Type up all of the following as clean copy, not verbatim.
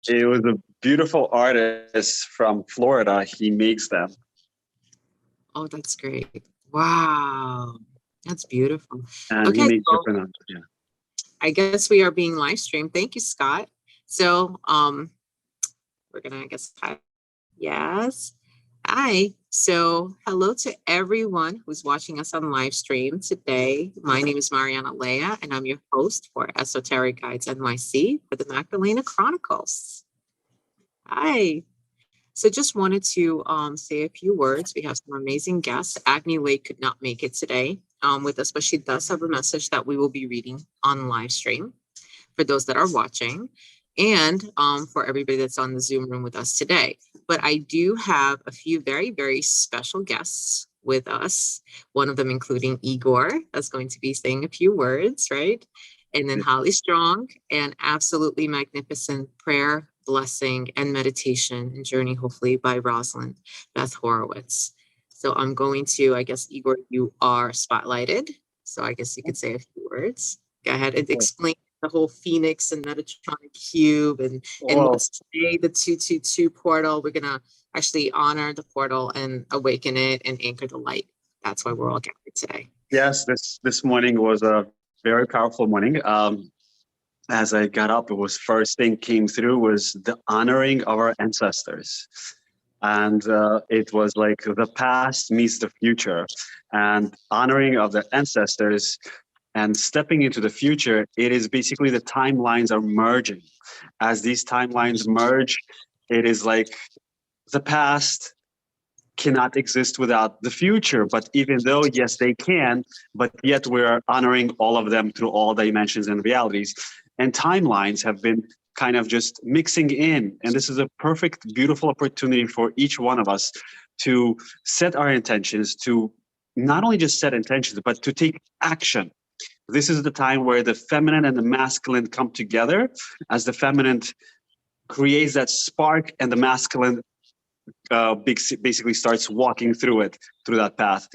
It was a beautiful artist from Florida. He makes them. Oh, that's great. Wow. That's beautiful. And he Okay, makes so different. Yeah. I guess we are being live streamed. Thank you, Scott. So we're gonna, I guess, hi. Yes. Hi. So hello to everyone who's watching us on live stream today. My name is Mariana Leah, and I'm your host for Esoteric Guides NYC for the Magdalena Chronicles. Hi. So just wanted to say a few words. We have some amazing guests. Agni Lake could not make it today with us, but she does have a message that we will be reading on live stream for those that are watching and for everybody that's on the Zoom room with us today. But I do have a few very, very special guests with us, one of them including Igor, that's going to be saying a few words, right? And then Holly Strong, and absolutely magnificent prayer, blessing, and meditation and journey, hopefully by Rosalind Beth Horowitz. So I'm going to, I guess, Igor, you are spotlighted. So I guess you could say a few words. Go ahead and explain the whole Phoenix and Metatronic cube and Well, what's today the 222 portal. We're gonna actually honor the portal and awaken it and anchor the light. That's why we're all gathered today. yes, this morning was a very powerful morning. As I got up, it was first thing came through was the honoring of our ancestors. And it was like the past meets the future, and honoring of the ancestors and stepping into the future. It is basically the timelines are merging. As these timelines merge, it is like the past cannot exist without the future. But even though, yes, they can, but yet we're honoring all of them through all dimensions and realities. And timelines have been kind of just mixing in. And this is a perfect, beautiful opportunity for each one of us to set our intentions, to not only just set intentions, but to take action. This is the time where the feminine and the masculine come together, as the feminine creates that spark and the masculine basically starts walking through it, through that path.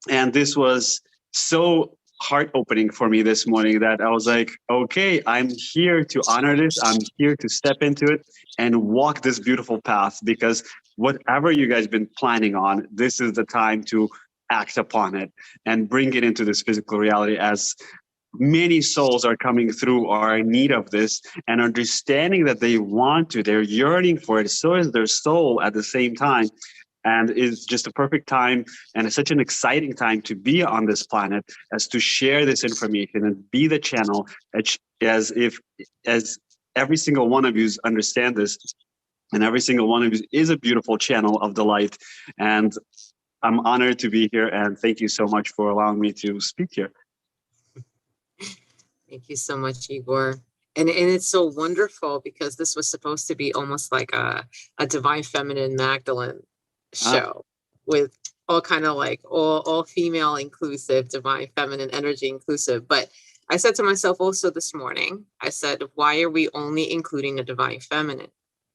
And this was so heart opening for me this morning that I was like, okay, I'm here to honor this. I'm here to step into it and walk this beautiful path, because whatever you guys been planning on, this is the time to act upon it and bring it into this physical reality, as many souls are coming through, are in need of this and understanding that they want to, they're yearning for it. So is their soul at the same time. And it's just a perfect time, and it's such an exciting time to be on this planet, as to share this information and be the channel, as every single one of you understand this, and every single one of you is a beautiful channel of the light. And I'm honored to be here, and thank you so much for allowing me to speak here. Thank you so much, Igor. And it's so wonderful because this was supposed to be almost like a Divine Feminine Magdalene show with all kind of like all female inclusive, divine feminine energy inclusive. But I said to myself also this morning, I said, why are we only including the divine feminine?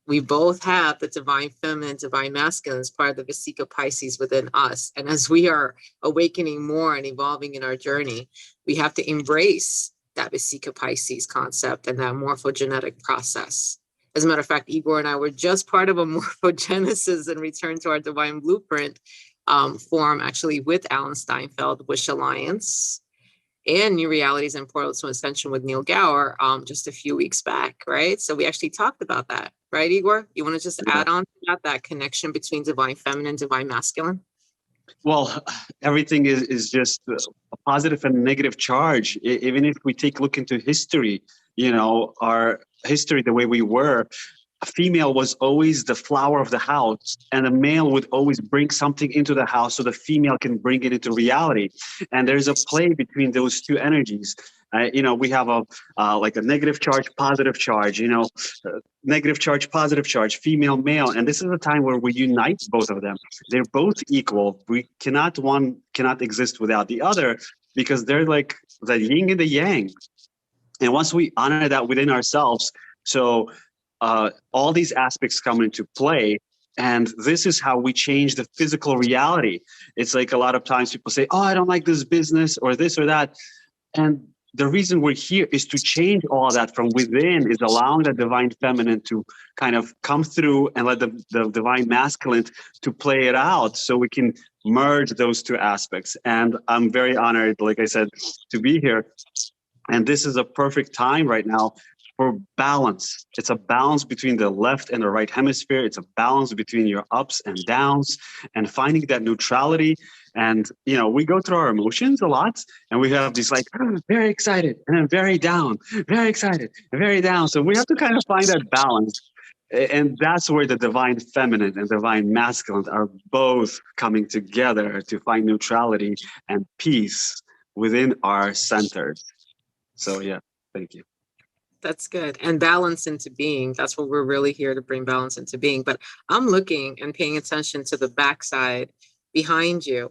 We both have the divine feminine, divine masculine as part of the Vesica Pisces within us. And as we are awakening more and evolving in our journey, we have to embrace that Vesica Pisces concept and that morphogenetic process. As a matter of fact, Igor and I were just part of a morphogenesis and return to our divine blueprint forum, actually with Alan Steinfeld, Wish Alliance, and New Realities and Portals to Ascension with Neil Gower just a few weeks back, right? So we actually talked about that, right, Igor? You want to just add on to that connection between divine feminine, divine masculine? Well, everything is just a positive and negative charge. Even if we take a look into history, our history, the way we were, a female was always the flower of the house, and a male would always bring something into the house so the female can bring it into reality. And there's a play between those two energies. We have like a negative charge, positive charge, negative charge, positive charge, female, male. And this is a time where we unite both of them. They're both equal. One cannot exist without the other, because they're like the yin and the yang. And once we honor that within ourselves, so all these aspects come into play. And this is how we change the physical reality. It's like a lot of times people say, oh, I don't like this business or this or that. And the reason we're here is to change all that from within, is allowing the divine feminine to kind of come through and let the divine masculine to play it out so we can merge those two aspects. And I'm very honored, like I said, to be here. And this is a perfect time right now for balance. It's a balance between the left and the right hemisphere. It's a balance between your ups and downs and finding that neutrality. And, we go through our emotions a lot and we have these like, very excited and then very down, very excited and very down. So we have to kind of find that balance. And that's where the divine feminine and divine masculine are both coming together to find neutrality and peace within our centers. So yeah, thank you. That's good. And balance into being. That's what we're really here to bring balance into being. But I'm looking and paying attention to the backside behind you,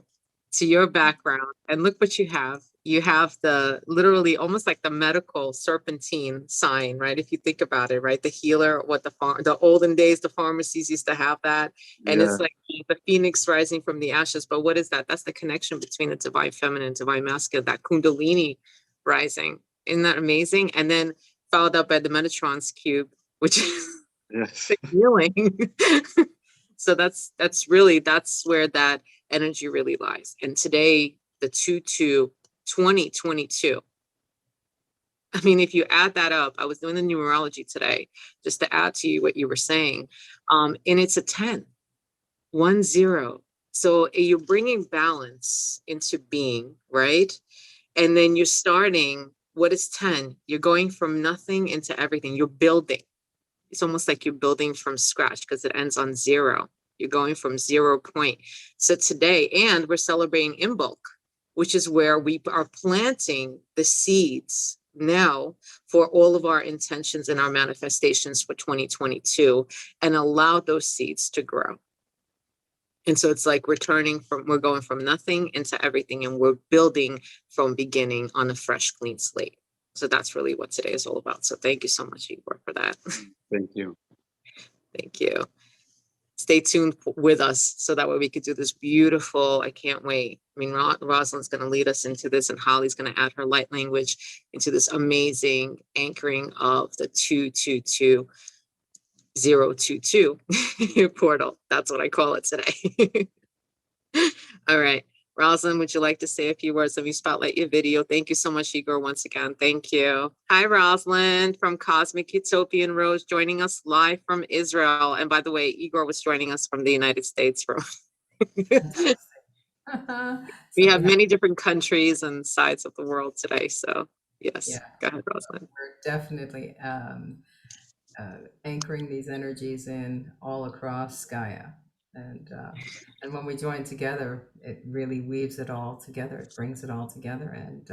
to your background. And look what you have. You have the literally almost like the medical serpentine sign, right? If you think about it, right? The healer, what the olden days, the pharmacies used to have that. And Yeah. it's like the phoenix rising from the ashes. But what is that? That's the connection between the divine feminine, divine masculine, that kundalini rising. Isn't that amazing? And then followed up by the Metatron's cube, which is Yes. the healing. So that's where that energy really lies. And today, the 2/2/2022. I mean, if you add that up, I was doing the numerology today just to add to you what you were saying. And it's a 10, 1-0. So you're bringing balance into being, right? And then you're starting, what is 10? You're going from nothing into everything. You're building. It's almost like you're building from scratch because it ends on 0. You're going from 0 point. So today, and we're celebrating Imbolc, which is where we are planting the seeds now for all of our intentions and our manifestations for 2022, and allow those seeds to grow. And so it's like we're going from nothing into everything, and we're building from beginning on a fresh, clean slate. So that's really what today is all about. So thank you so much, Igor, for that. Thank you. Thank you. Stay tuned with us so that way we could do this beautiful, I can't wait. I mean, Rosalind's going to lead us into this, and Holly's going to add her light language into this amazing anchoring of the 222-022 portal. That's what I call it today. All right. Rosalind, would you like to say a few words? Let me spotlight your video. Thank you so much, Igor, once again. Thank you. Hi, Rosalind from Cosmic Utopian Rose, joining us live from Israel. And by the way, Igor was joining us from the United States. We have many different countries and sides of the world today. So yes, yeah. Go ahead, Rosalind. We're definitely anchoring these energies in all across Gaia. And when we join together, it really weaves it all together. It brings it all together and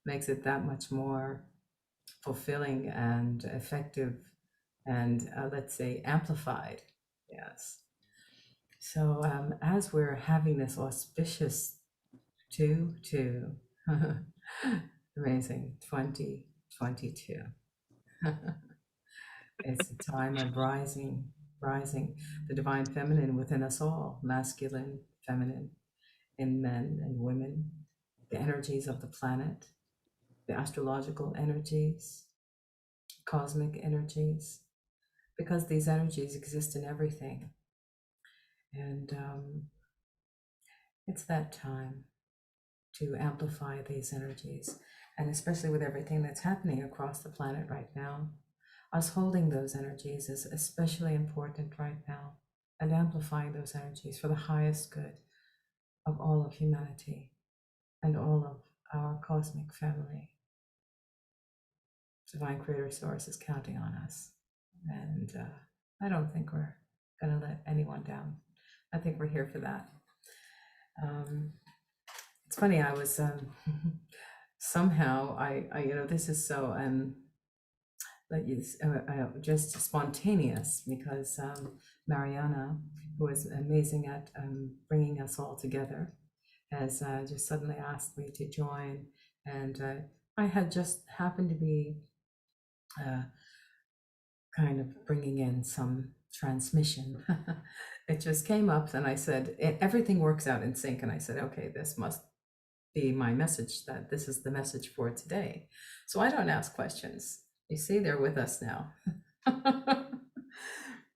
makes it that much more fulfilling and effective and let's say amplified. Yes. So as we're having this auspicious 2/2, amazing 2022. It's a time of rising, the divine feminine within us all, masculine, feminine, in men and women, the energies of the planet, the astrological energies, cosmic energies, because these energies exist in everything. And it's that time to amplify these energies, and especially with everything that's happening across the planet right now. Us holding those energies is especially important right now, and amplifying those energies for the highest good of all of humanity and all of our cosmic family. Divine Creator Source is counting on us, and I don't think we're going to let anyone down. I think we're here for that. It's funny, I was somehow, this is so just spontaneous, because Mariana, who is amazing at bringing us all together, has just suddenly asked me to join, and I had just happened to be kind of bringing in some transmission. It just came up, and I said, everything works out in sync, and I said, okay, this must be my message, that this is the message for today. So I don't ask questions. You see, they're with us now.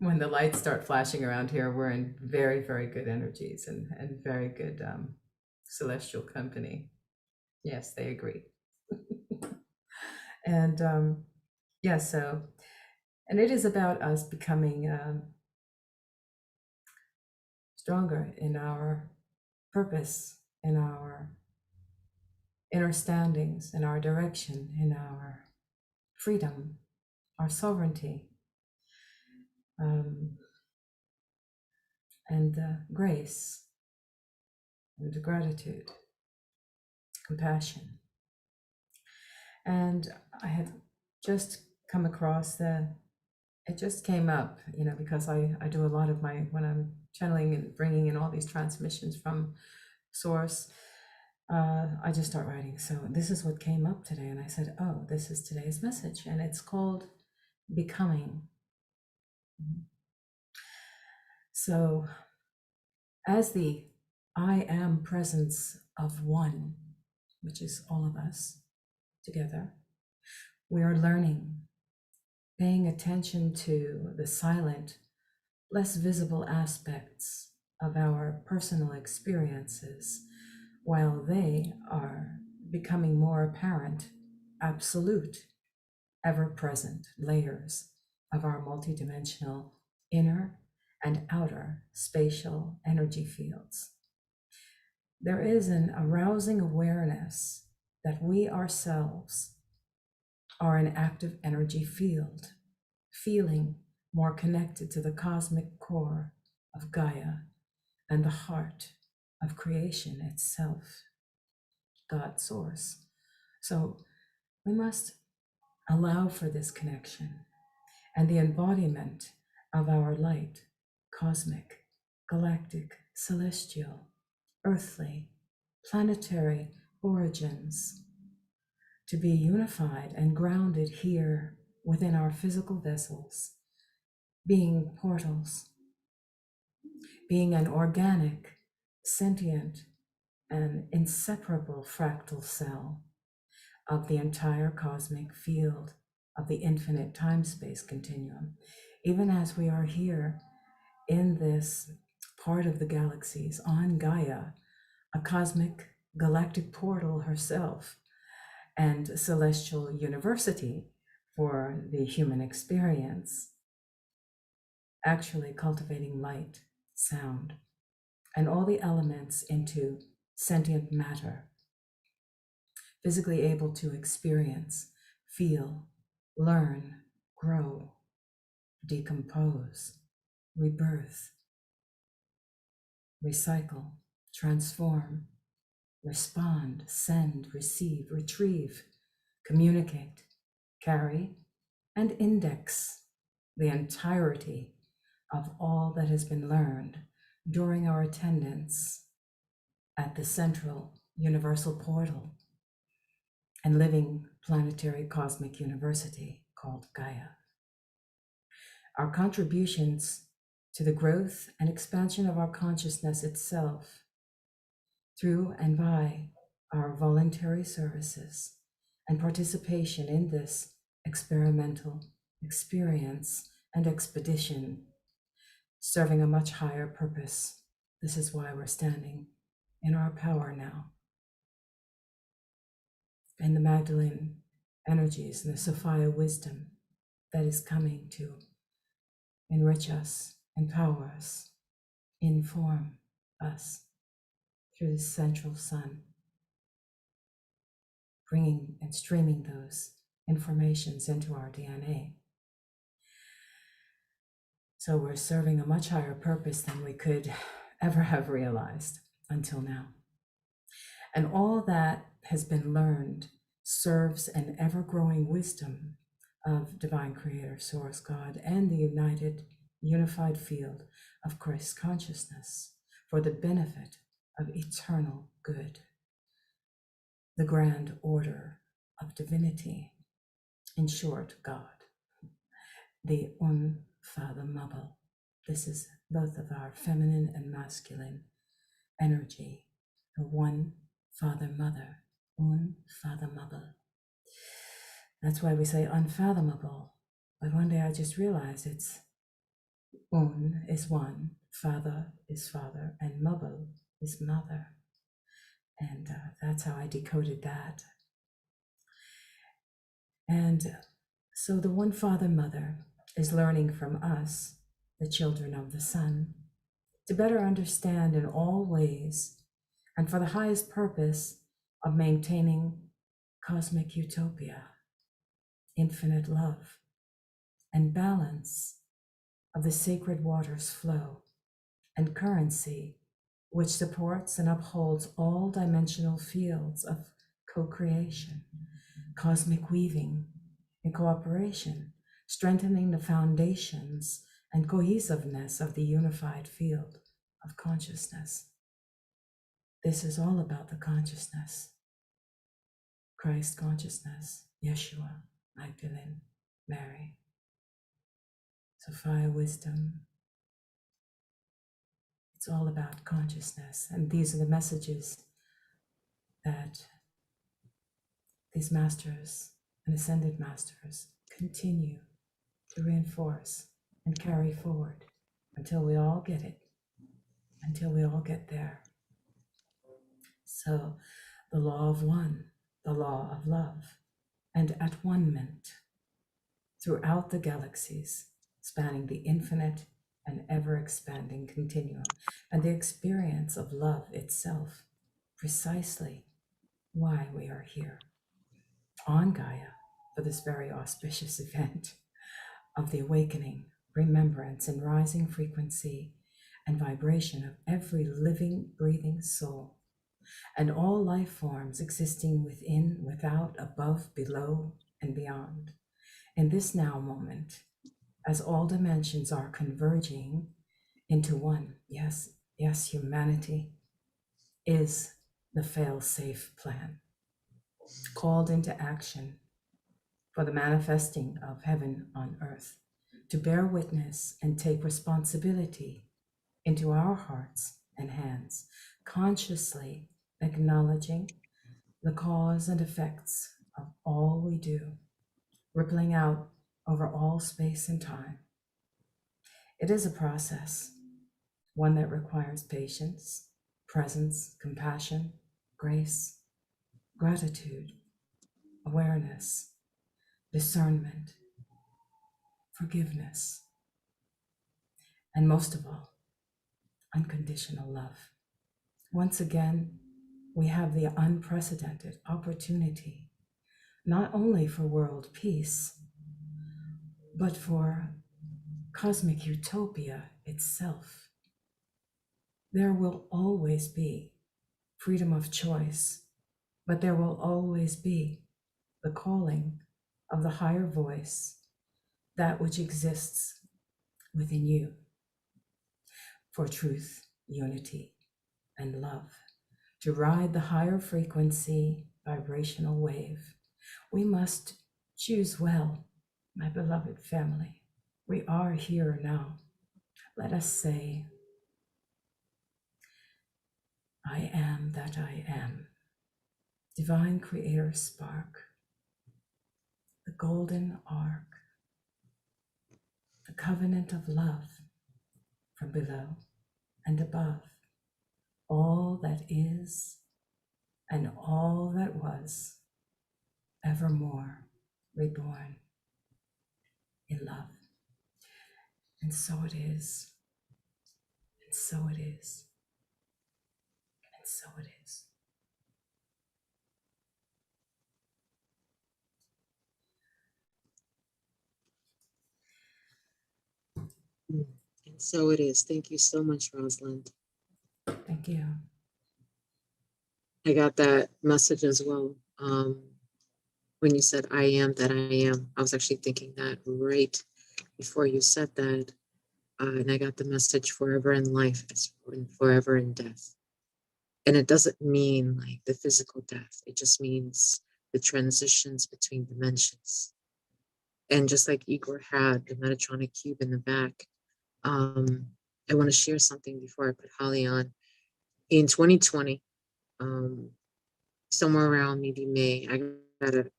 When the lights start flashing around here, we're in very, very good energies and very good celestial company. Yes, they agree. And yeah, so, and it is about us becoming stronger in our purpose, in our understandings, in our direction, in our freedom, our sovereignty, and grace, and gratitude, compassion. And I had just come across it just came up, because I do a lot of when I'm channeling and bringing in all these transmissions from source, I just start writing. So this is what came up today. And I said, oh, this is today's message. And it's called Becoming. So as the I am presence of one, which is all of us together, we are learning, paying attention to the silent, less visible aspects of our personal experiences, while they are becoming more apparent, absolute, ever-present layers of our multidimensional inner and outer spatial energy fields. There is an arousing awareness that we ourselves are an active energy field, feeling more connected to the cosmic core of Gaia and the heart of creation itself, God source. So we must allow for this connection and the embodiment of our light, cosmic, galactic, celestial, earthly, planetary origins, to be unified and grounded here within our physical vessels, being portals, being an organic, sentient, and inseparable fractal cell of the entire cosmic field of the infinite time-space continuum. Even as we are here in this part of the galaxies on Gaia, a cosmic galactic portal herself, and celestial university for the human experience, actually cultivating light, sound, and all the elements into sentient matter, physically able to experience, feel, learn, grow, decompose, rebirth, recycle, transform, respond, send, receive, retrieve, communicate, carry, and index the entirety of all that has been learned during our attendance at the central universal portal and living planetary cosmic university called Gaia. Our contributions to the growth and expansion of our consciousness itself through and by our voluntary services and participation in this experimental experience and expedition, serving a much higher purpose. This is why we're standing in our power now. And the Magdalene energies and the Sophia wisdom that is coming to enrich us, empower us, inform us through the central sun, bringing and streaming those informations into our DNA. So we're serving a much higher purpose than we could ever have realized until now. And all that has been learned serves an ever-growing wisdom of divine creator, source, God, and the unified field of Christ consciousness for the benefit of eternal good, the grand order of divinity, in short, God, the unfathomable. This is both of our feminine and masculine energy, the one Father, Mother, unfathomable. That's why we say unfathomable. But one day I just realized it's un is one, father is father, and mabel is mother. And that's how I decoded that. And so the one Father, Mother is learning from us, the children of the Sun, to better understand in all ways and for the highest purpose of maintaining cosmic utopia, infinite love, and balance of the sacred waters flow and currency, which supports and upholds all dimensional fields of co-creation, cosmic weaving, and cooperation, strengthening the foundations and cohesiveness of the unified field of consciousness. This is all about the consciousness. Christ consciousness, Yeshua, Magdalene, Mary, Sophia wisdom. It's all about consciousness. And these are the messages that these masters and ascended masters continue to reinforce and carry forward until we all get it, until we all get there. So the law of one, the law of love, and at one-ment throughout the galaxies, spanning the infinite and ever-expanding continuum, and the experience of love itself, precisely why we are here on Gaia for this very auspicious event of the awakening, remembrance, and rising frequency and vibration of every living, breathing soul, and all life forms existing within, without, above, below, and beyond. In this now moment, as all dimensions are converging into one, yes, humanity is the fail-safe plan, called into action for the manifesting of heaven on earth, to bear witness and take responsibility into our hearts and hands, consciously acknowledging the cause and effects of all we do, rippling out over all space and time. It is a process, one that requires patience, presence, compassion, grace, gratitude, awareness, discernment, forgiveness, and most of all, unconditional love. Once again, we have the unprecedented opportunity, not only for world peace, but for cosmic utopia itself. There will always be freedom of choice, but there will always be the calling of the higher voice, that which exists within you, for truth, unity, and love. To ride the higher frequency vibrational wave, we must choose well, my beloved family. We are here now. Let us say, I am that I am. Divine Creator Spark, the golden arc, the covenant of love from below and above, all that is and all that was, evermore reborn in love. And so it is, and so it is, and so it is. And so it is. Thank you so much, Rosalind. Thank you. I got that message as well. When you said, I am that I am, I was actually thinking that right before you said that. And I got the message forever in life and forever in death. And it doesn't mean like the physical death. It just means the transitions between dimensions. And just like Igor had the Metatronic cube in the back, I want to share something before I put Holly on. In 2020, somewhere around maybe May, I got a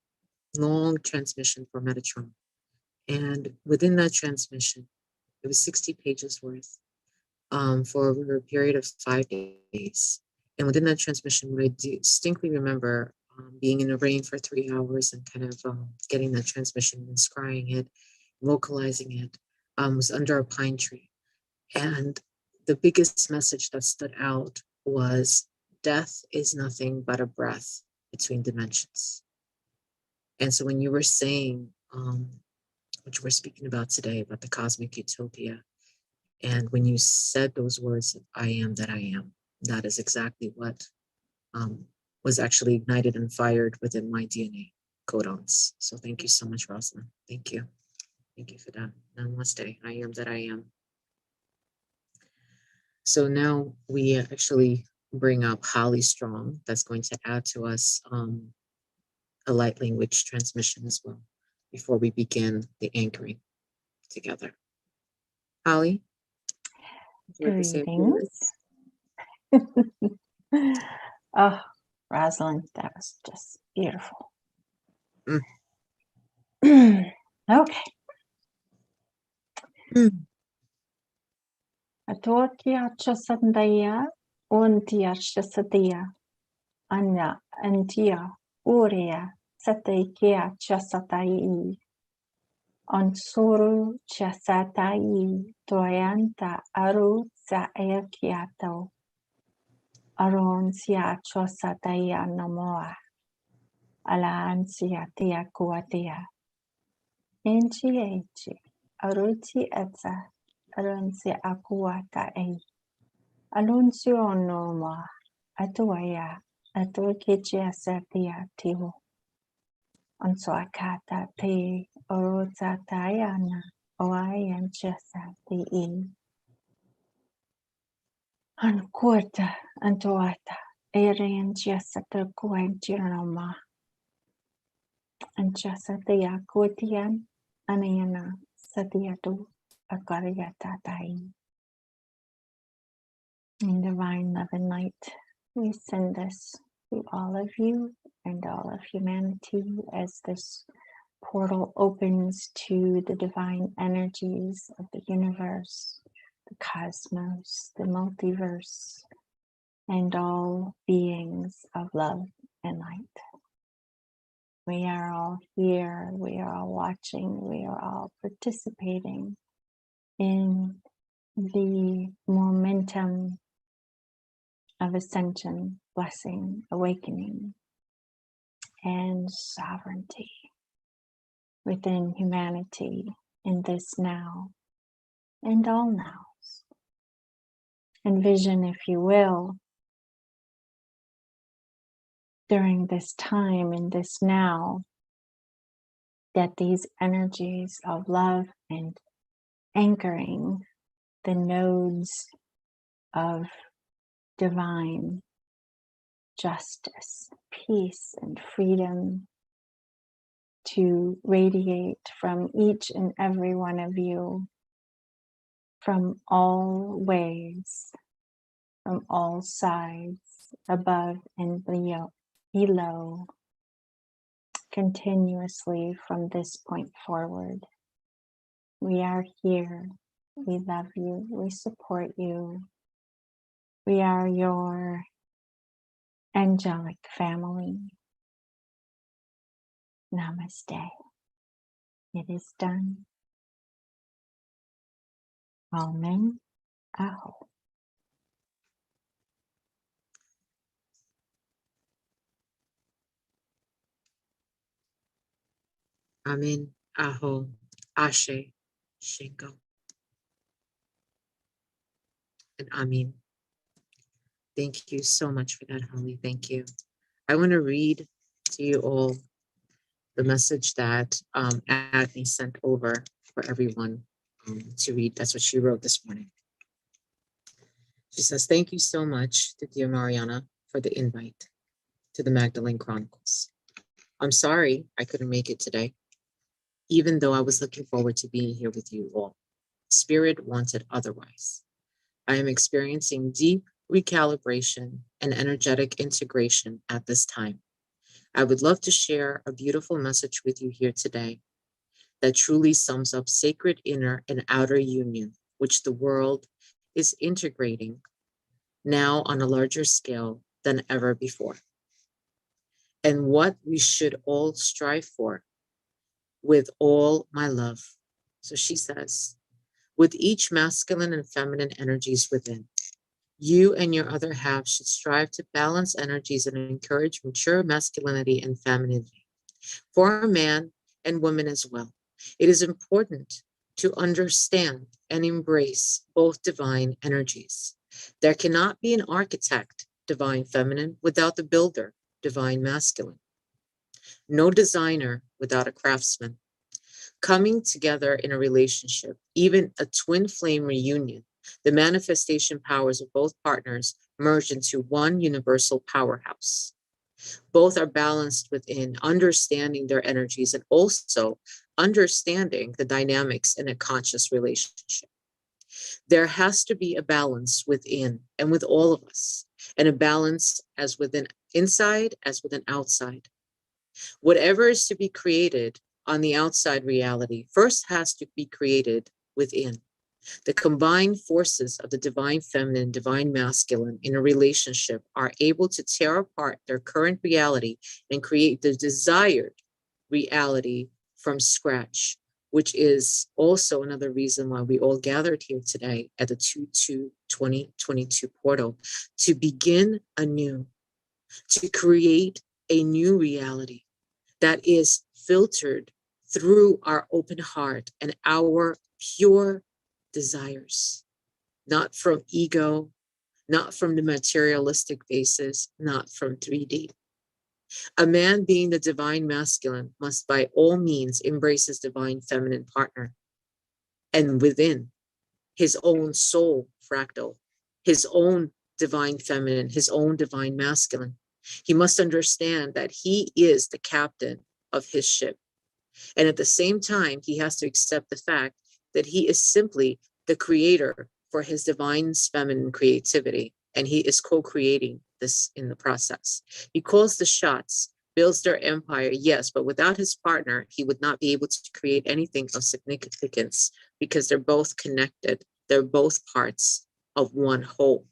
long transmission for Metatron. And within that transmission, it was 60 pages worth for a period of 5 days. And within that transmission, what I distinctly remember being in the rain for 3 hours and kind of getting that transmission and scrying it, vocalizing it, was under a pine tree. And the biggest message that stood out was death is nothing but a breath between dimensions. And so when you were saying, which we're speaking about today, about the cosmic utopia, and when you said those words, I am that I am, that is exactly what was actually ignited and fired within my DNA codons. So thank you so much, Rosalind. Thank you. Thank you for that. Namaste. I am that I am. So now we actually bring up Holly Strong. That's going to add to us a light language transmission as well before we begin the anchoring together. Holly? Greetings. Oh, Rosalind, that was just beautiful. Okay. Atorkia chasandaya, untia chasadia, anya antia, uria, sataikia chasatai, onsuru chasatai, toyanta aru sa ekiato, aronsia chasataya namoa, alaansia tia kuatia, enchi, aruti etza, aronsia akuata ei. Anuncio noma atuaya atukichia satia tivo. Ansoakata te oroza tayana oayan chesa ti i. Ankurta antoata erian chesa turkuentiroma. Anchesa tia kutian anayana satiatu akariata tai. In divine love and light, we send this to all of you and all of humanity as this portal opens to the divine energies of the universe, the cosmos, the multiverse, and all beings of love and light. We are all here, we are all watching, we are all participating in the momentum of ascension, blessing, awakening, and sovereignty within humanity in this now and all nows. Envision, if you will, during this time, in this now, that these energies of love and anchoring the nodes of divine justice, peace, and freedom to radiate from each and every one of you from all ways, from all sides, above and below, continuously from this point forward. We are here. We love you. We support you. We are your angelic family. Namaste. It is done. Amen. Aho. Amen. Aho. Ashe. Shingo. And Amin. Thank you so much for that, Holly. Thank you. I want to read to you all the message that Agni sent over for everyone to read. That's what she wrote this morning. She says, thank you so much to dear Mariana for the invite to the Magdalene Chronicles. I'm sorry I couldn't make it today, even though I was looking forward to being here with you all. Spirit wanted otherwise. I am experiencing deep recalibration, and energetic integration at this time. I would love to share a beautiful message with you here today that truly sums up sacred inner and outer union, which the world is integrating now on a larger scale than ever before, and what we should all strive for with all my love. So she says, with each masculine and feminine energies within, you and your other half should strive to balance energies and encourage mature masculinity and femininity for man and woman as well. It is important to understand and embrace both divine energies. There cannot be an architect, divine feminine, without the builder, divine masculine. No designer without a craftsman. Coming together in a relationship, even a twin flame reunion, the manifestation powers of both partners merge into one universal powerhouse. Both are balanced within understanding their energies and also understanding the dynamics in a conscious relationship. There has to be a balance within and with all of us, and a balance as within inside as within outside. Whatever is to be created on the outside reality first has to be created within. The combined forces of the divine feminine, divine masculine in a relationship are able to tear apart their current reality and create the desired reality from scratch, which is also another reason why we all gathered here today at the 2/2/2022 portal, to begin anew, to create a new reality that is filtered through our open heart and our pure desires, not from ego, not from the materialistic basis, not from 3D. A man being the divine masculine must by all means embrace his divine feminine partner, and within his own soul fractal, his own divine feminine, his own divine masculine. He must understand that he is the captain of his ship. And at the same time, he has to accept the fact that he is simply the creator for his divine feminine creativity. And he is co-creating this in the process. He calls the shots, builds their empire, yes, but without his partner, he would not be able to create anything of significance because they're both connected. They're both parts of one whole.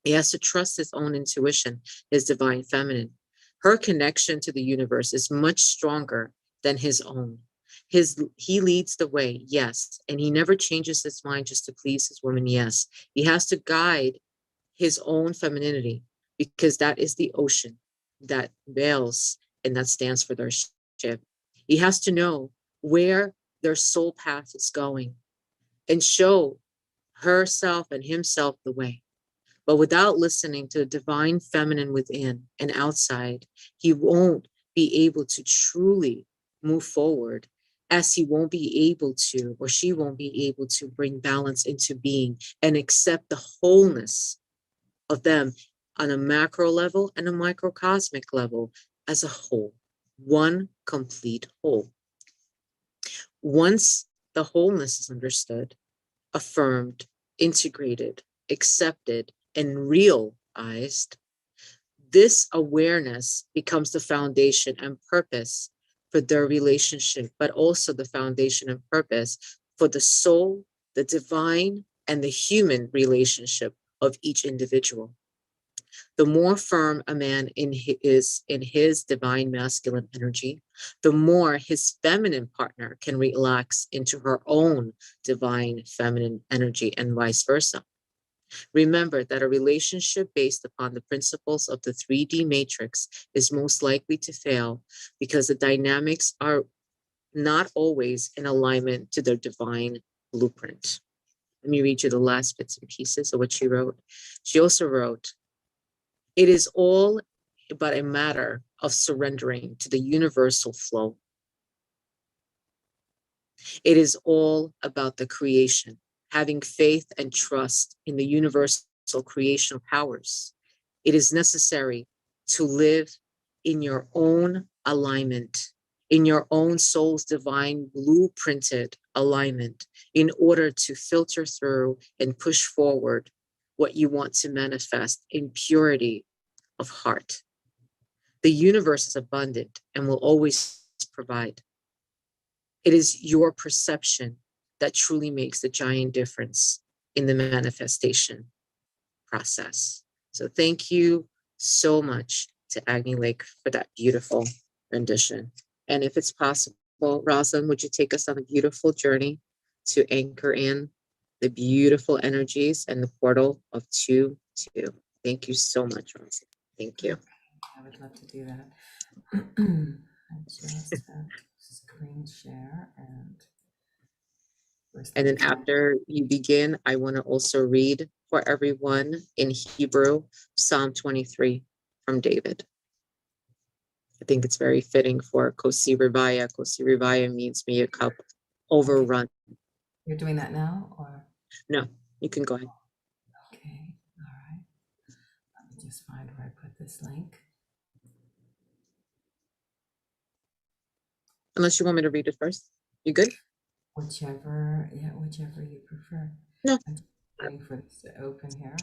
He has to trust his own intuition, his divine feminine. Her connection to the universe is much stronger than his own. He leads the way, yes, and he never changes his mind just to please his woman, yes. He has to guide his own femininity because that is the ocean that veils and that stands for their ship. He has to know where their soul path is going and show herself and himself the way. But without listening to the divine feminine within and outside, he won't be able to truly move forward, as he won't be able to, or she won't be able to bring balance into being and accept the wholeness of them on a macro level and a microcosmic level as a whole, one complete whole. Once the wholeness is understood, affirmed, integrated, accepted, and realized, this awareness becomes the foundation and purpose for their relationship, but also the foundation and purpose for the soul, the divine, and the human relationship of each individual. The more firm a man is in his divine masculine energy, the more his feminine partner can relax into her own divine feminine energy, and vice versa. Remember that a relationship based upon the principles of the 3D matrix is most likely to fail because the dynamics are not always in alignment to their divine blueprint. Let me read you the last bits and pieces of what she wrote. She also wrote, "It is all but a matter of surrendering to the universal flow. It is all about the creation, having faith and trust in the universal creational powers. It is necessary to live in your own alignment, in your own soul's divine blueprinted alignment, in order to filter through and push forward what you want to manifest in purity of heart. The universe is abundant and will always provide. It is your perception that truly makes the giant difference in the manifestation process. So thank you so much to Agni Lake for that beautiful rendition. And if it's possible, Rosalind, would you take us on a beautiful journey to anchor in the beautiful energies and the portal of 2-2? Thank you so much, Rosalind. Thank you. I would love to do that. I just have to screen share and And then after you begin, I want to also read for everyone in Hebrew, Psalm 23 from David. I think it's very fitting for Kosi Rivaya. Kosi Rivaya means may your cup overrun. You're doing that now, or? No, you can go ahead. Okay, all right. Let me just find where I put this link. Unless you want me to read it first. You good? Whichever you prefer. No. I'm just waiting for this to open here.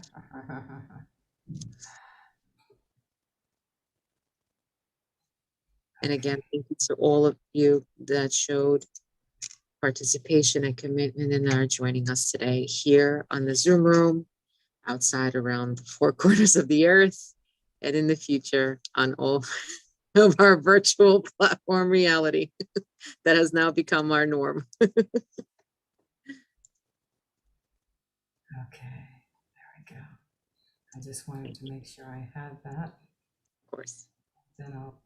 And again, thank you to all of you that showed participation and commitment and are joining us today here on the Zoom room, outside around the four corners of the earth, and in the future on all of our virtual platform reality that has now become our norm. Okay, there we go. I just wanted to make sure I had that. Of course. Then I'll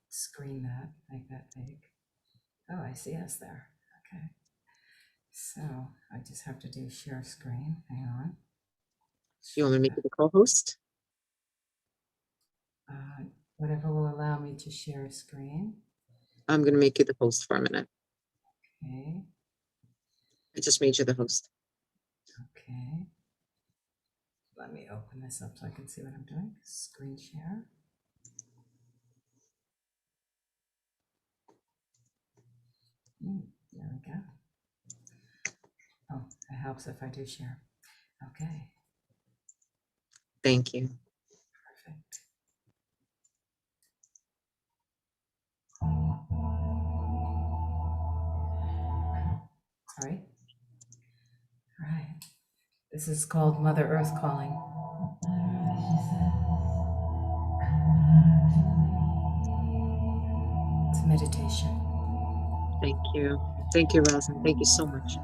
screen that, make that big. Oh, I see us there. Okay. So I just have to do share screen. Hang on. You want me to make you the co-host? Whatever will allow me to share screen. I'm going to make you the host for a minute. Okay. I just made you the host. Okay. Let me open this up so I can see what I'm doing. Screen share. There we go. Oh, it helps if I do share. Okay. Thank you. Perfect. Sorry. All right. This is called Mother Earth Calling. It's meditation. Thank you. Thank you, Rosalind. Thank you so much.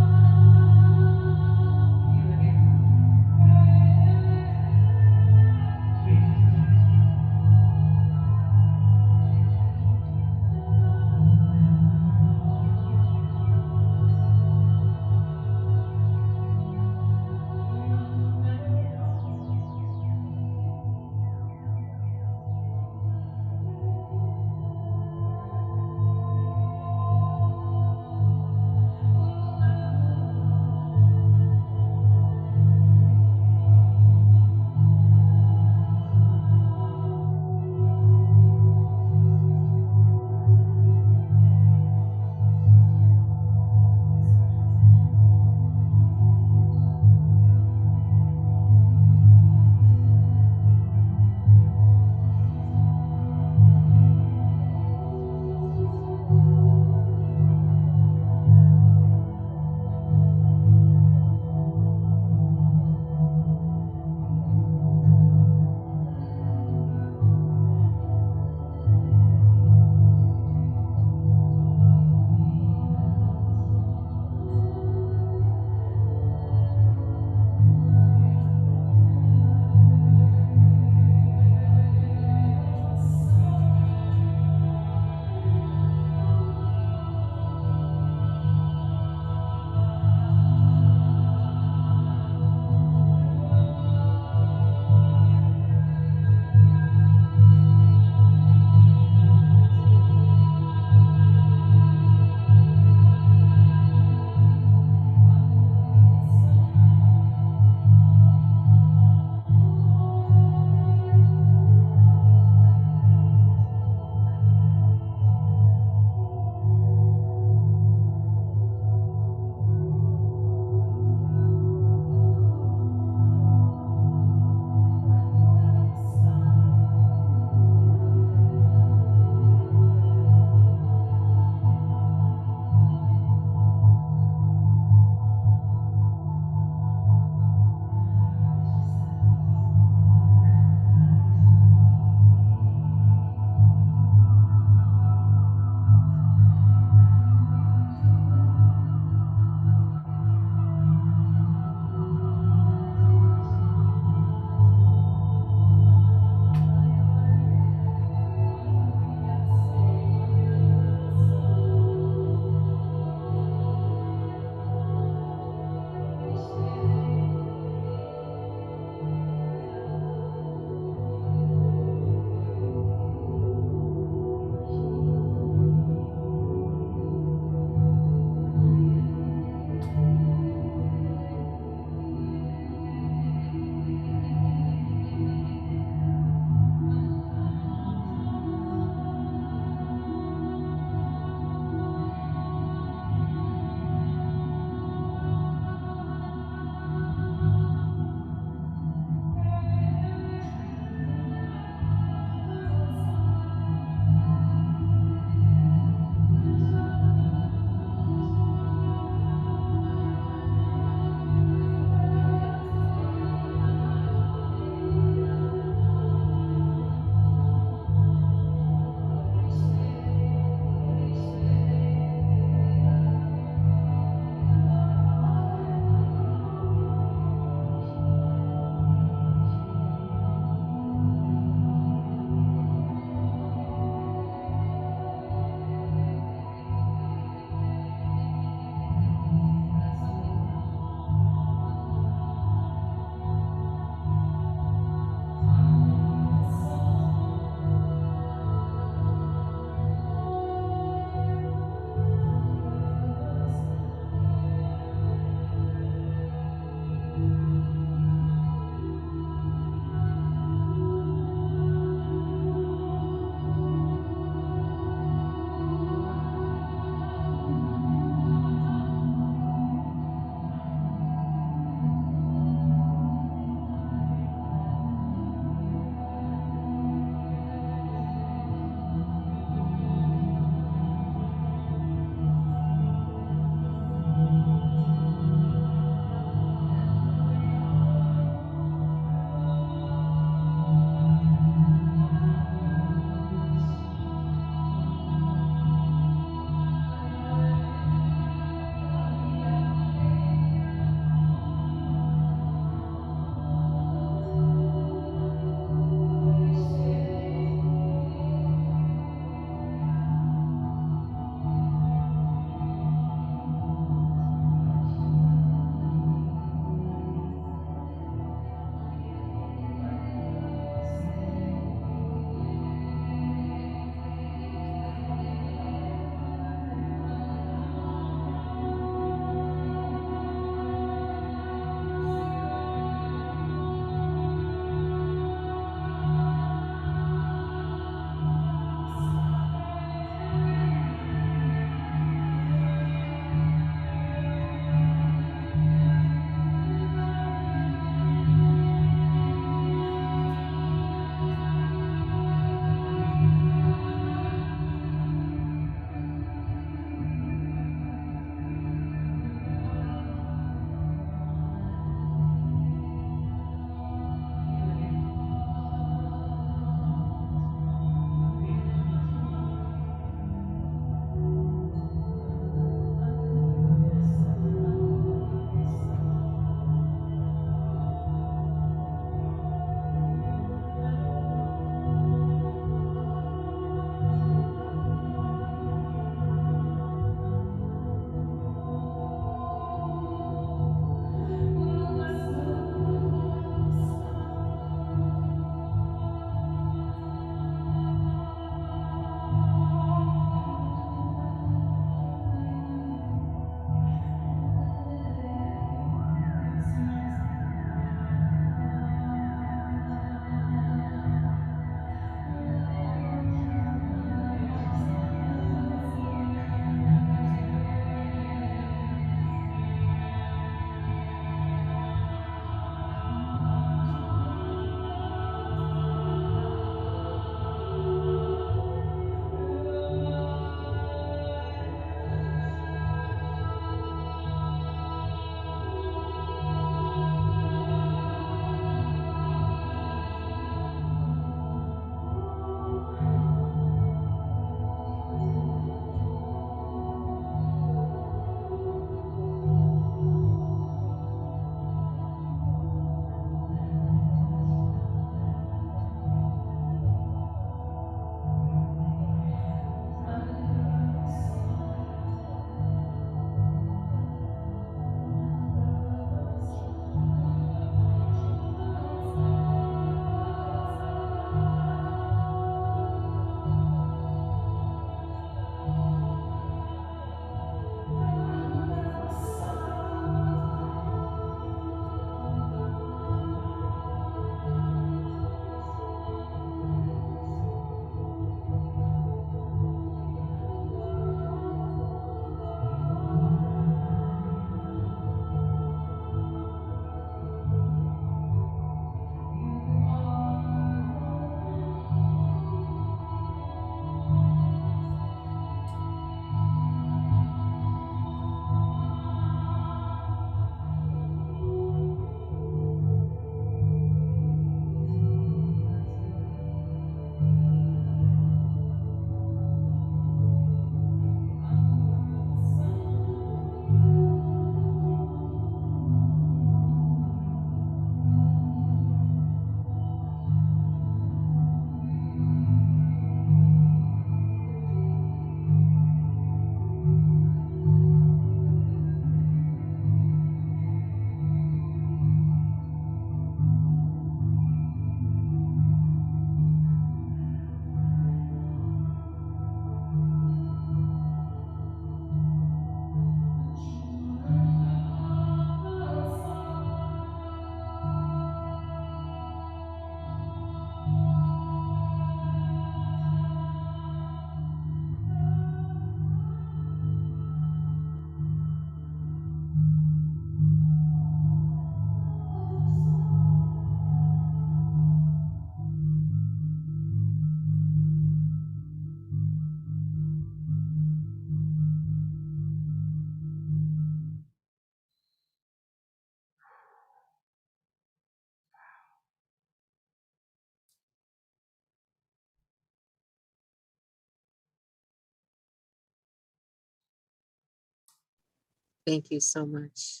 Thank you so much.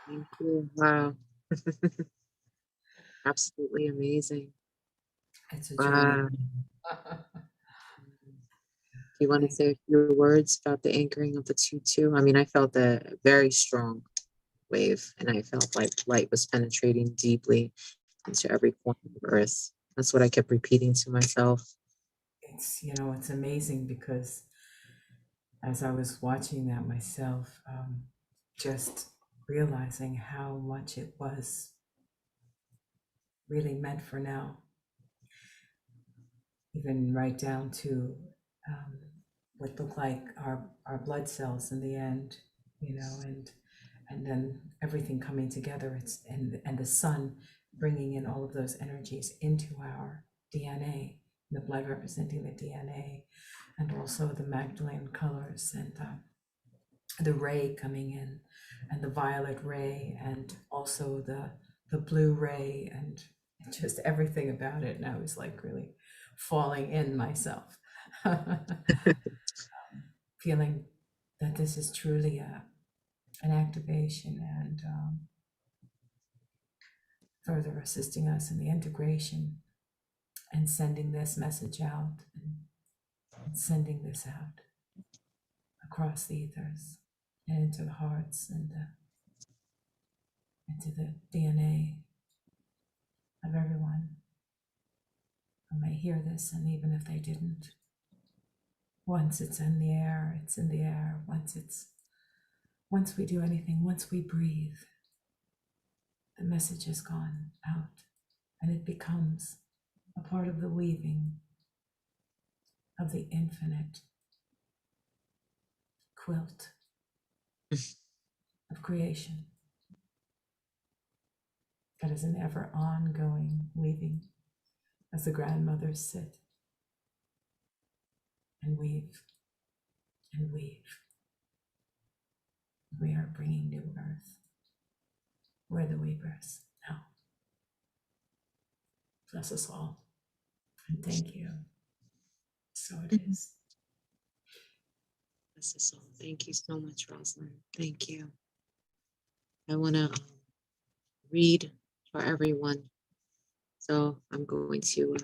Thank you. Wow. Absolutely amazing. It's a Wow. journey. Do you want to say a few words about the anchoring of the 2-2? I mean, I felt a very strong wave, and I felt like light was penetrating deeply into every corner of Earth. That's what I kept repeating to myself. It's, it's amazing because as I was watching that myself, just realizing how much it was really meant for now, even right down to what looked like our blood cells in the end, and then everything coming together. It's and the sun bringing in all of those energies into our DNA, the blood representing the DNA, and also the Magdalene colors and the ray coming in, and the violet ray, and also the blue ray, and just everything about it. And I was like really falling in myself, feeling that this is truly an activation, and further assisting us in the integration and sending this message out, and sending this out across the ethers and into the hearts and into the DNA of everyone who may hear this. And even if they didn't, once it's in the air, it's in the air. Once we do anything, once we breathe, the message has gone out, and it becomes a part of the weaving of the infinite quilt of creation that is an ever ongoing weaving as the grandmothers sit and weave and weave. We are bringing new earth. We're the weavers now. Bless us all. And thank you. So it is. This is all. Thank you so much, Rosalind. Thank you. I want to read for everyone. So I'm going to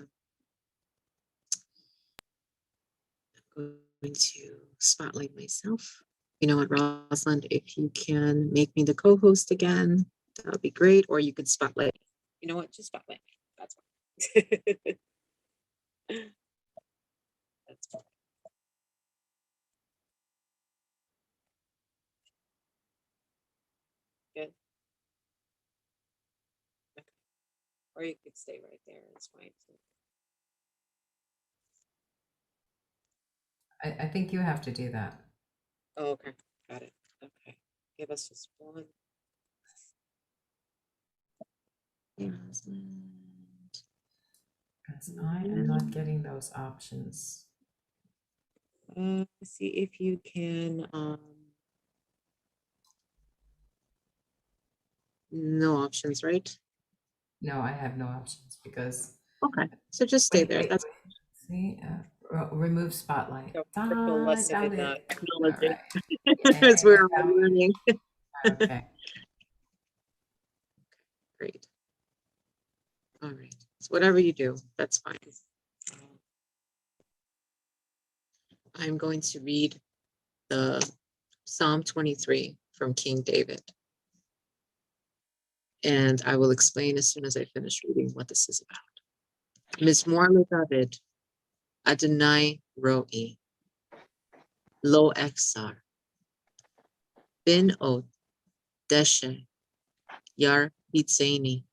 spotlight myself. You know what, Rosalind, if you can make me the co-host again, that would be great. Or you could spotlight. You know what? Just spotlight me. That's fine. That's fine. Good. Okay. Or you could stay right there. It's fine too. I think you have to do that. Oh, okay. Got it. Okay. Give us just one. Rosalind. Because I am not getting those options. See if you can. No options, right? No, I have no options because. Okay, so just stay there. That's See, remove spotlight. so Ah, lesson got in it. technology. All right. As we're Yeah, learning. okay. Great. All right. So whatever you do, that's fine. I'm going to read the Psalm 23 from King David. And I will explain as soon as I finish reading what this is about. Mizmor David, Adonai Ro'i, Lo Exar, Bin Od, Deshe, Yar Hitzeni,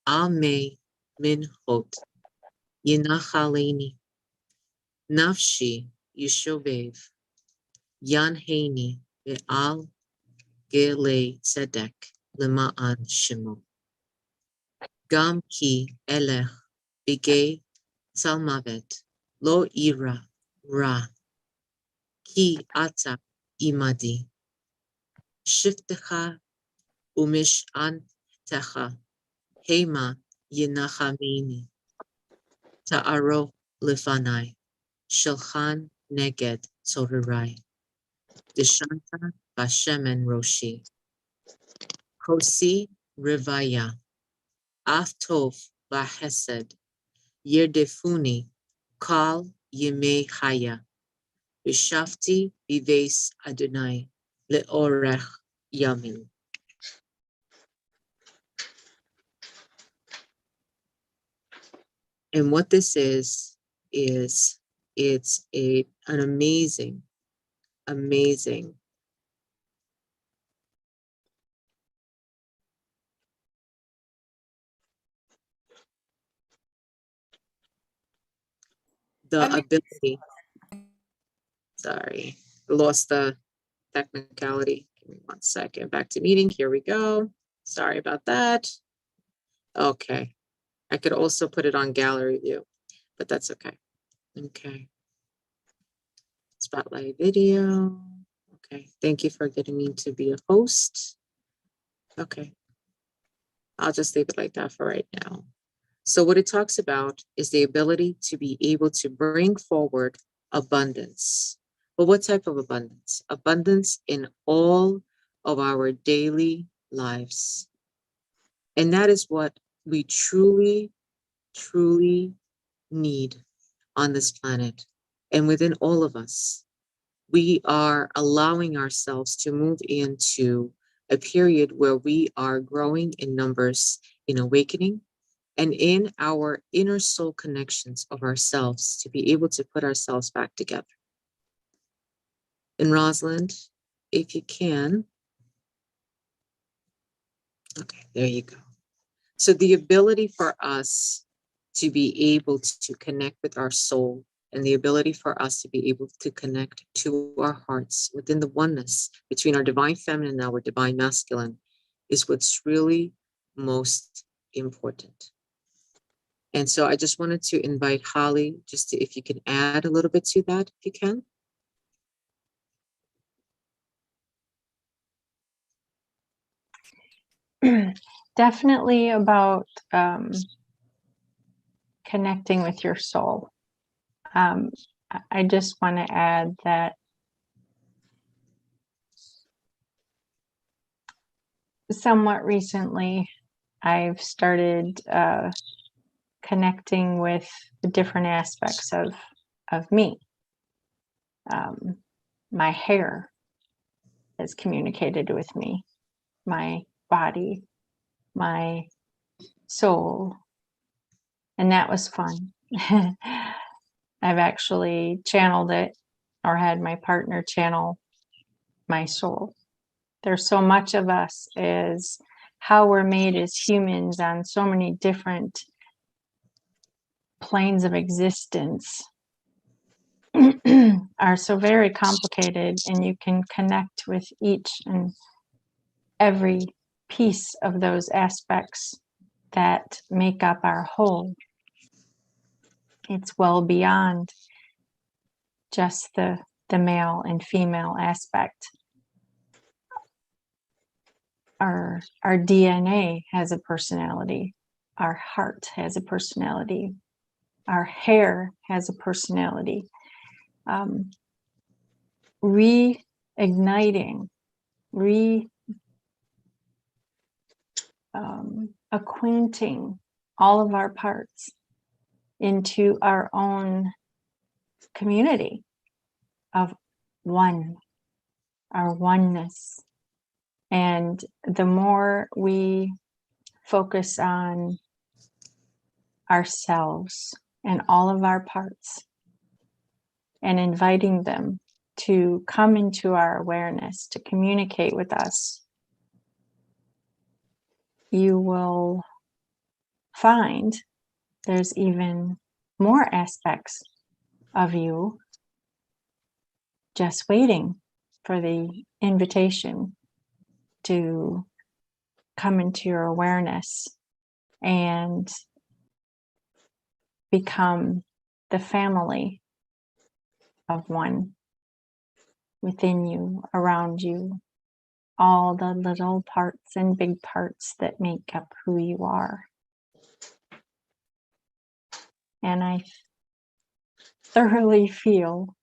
Ame Min Hot, Yinachaleni, Nafshi Yishovev, Yanheni, Ve'al Gele Tzedek, Lema'an Shemo. Gam ki elech bigay Salmavet, Lo ira ra, ki ata imadi, Shiftecha umish'antecha, Hema yinachameni, Ta'aro lefanai, Shilchan neged tzorirai, Deshanta Bashemen Roshi. Kosi Rivaya. Aftov Bahesed. Yirdefuni. Kal Yemei Haya. Bishafti Vives Adonai. Leorech Yamin. And what this is it's an amazing, amazing the ability. Sorry, lost the technicality. Give me 1 second. Back to meeting. Here we go. Sorry about that. Okay. I could also put it on gallery view, but that's okay. Okay. Spotlight video. Okay. Thank you for getting me to be a host. Okay. I'll just leave it like that for right now. So what it talks about is the ability to be able to bring forward abundance. But what type of abundance? Abundance in all of our daily lives. And that is what we truly, truly need on this planet. And within all of us, we are allowing ourselves to move into a period where we are growing in numbers, in awakening, and in our inner soul connections of ourselves to be able to put ourselves back together. And Rosalind, if you can, okay, there you go. So the ability for us to be able to connect with our soul and the ability for us to be able to connect to our hearts within the oneness between our divine feminine and our divine masculine is what's really most important. And so I just wanted to invite Holly, just to, if you can add a little bit to that, if you can. Definitely about connecting with your soul. I just want to add that somewhat recently, I've started connecting with the different aspects of me. My hair has communicated with me, my body, my soul, and that was fun. I've actually channeled it or had my partner channel my soul. There's so much of us as how we're made as humans on so many different planes of existence are so very complicated, and you can connect with each and every piece of those aspects that make up our whole. It's well beyond just the male and female aspect. Our DNA has a personality. Our heart has a personality. Our hair has a personality. Reigniting, acquainting all of our parts into our own community of one, our oneness. And the more we focus on ourselves and all of our parts and inviting them to come into our awareness, to communicate with us, you will find there's even more aspects of you just waiting for the invitation to come into your awareness and become the family of one within you, around you, all the little parts and big parts that make up who you are. And I thoroughly feel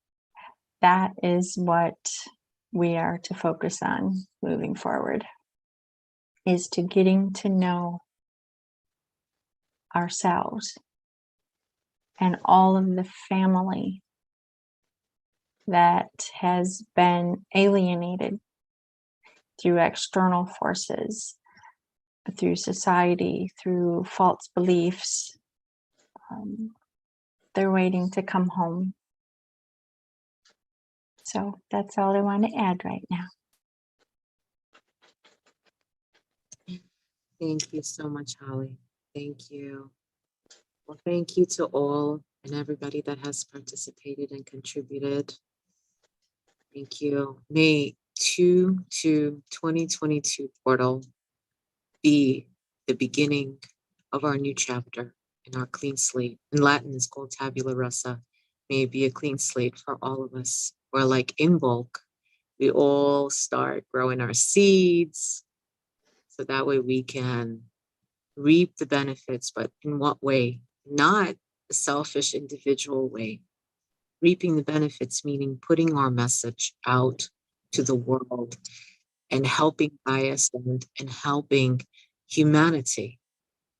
that is what we are to focus on moving forward, is to getting to know ourselves and all of the family that has been alienated through external forces, through society, through false beliefs. They're waiting to come home. So that's all I want to add right now. Thank you so much, Holly. Thank you. Well, thank you to all and everybody that has participated and contributed. Thank you. May 2022 portal be the beginning of our new chapter in our clean slate. In Latin, it's called tabula rasa. May it be a clean slate for all of us. Where, like in bulk, we all start growing our seeds, so that way we can reap the benefits. But in what way? Not a selfish individual way. Reaping the benefits, meaning putting our message out to the world and helping bias and helping humanity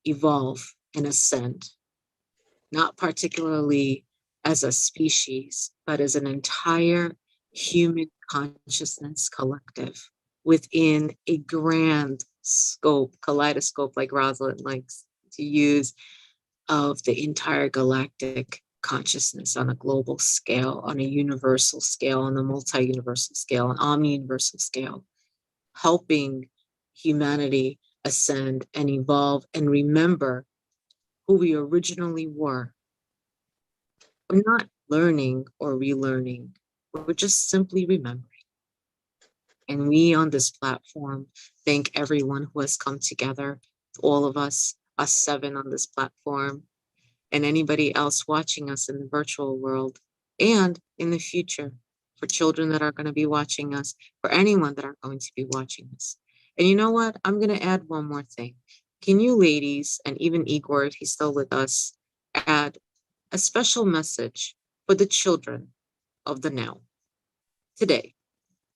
evolve and ascend, not particularly as a species, but as an entire human consciousness collective within a grand scope, kaleidoscope, like Rosalind likes to use, of the entire galactic consciousness on a global scale, on a universal scale, on a multi-universal scale, an omni-universal scale, helping humanity ascend and evolve and remember who we originally were. We're not learning or relearning. We're just simply remembering. And we on this platform thank everyone who has come together, all of us 7 on this platform, and anybody else watching us in the virtual world and in the future, for children that are going to be watching us, for anyone that are going to be watching us. And you know what? I'm going to add one more thing. Can you ladies, and even Igor, if he's still with us, add a special message for the children of the now, today,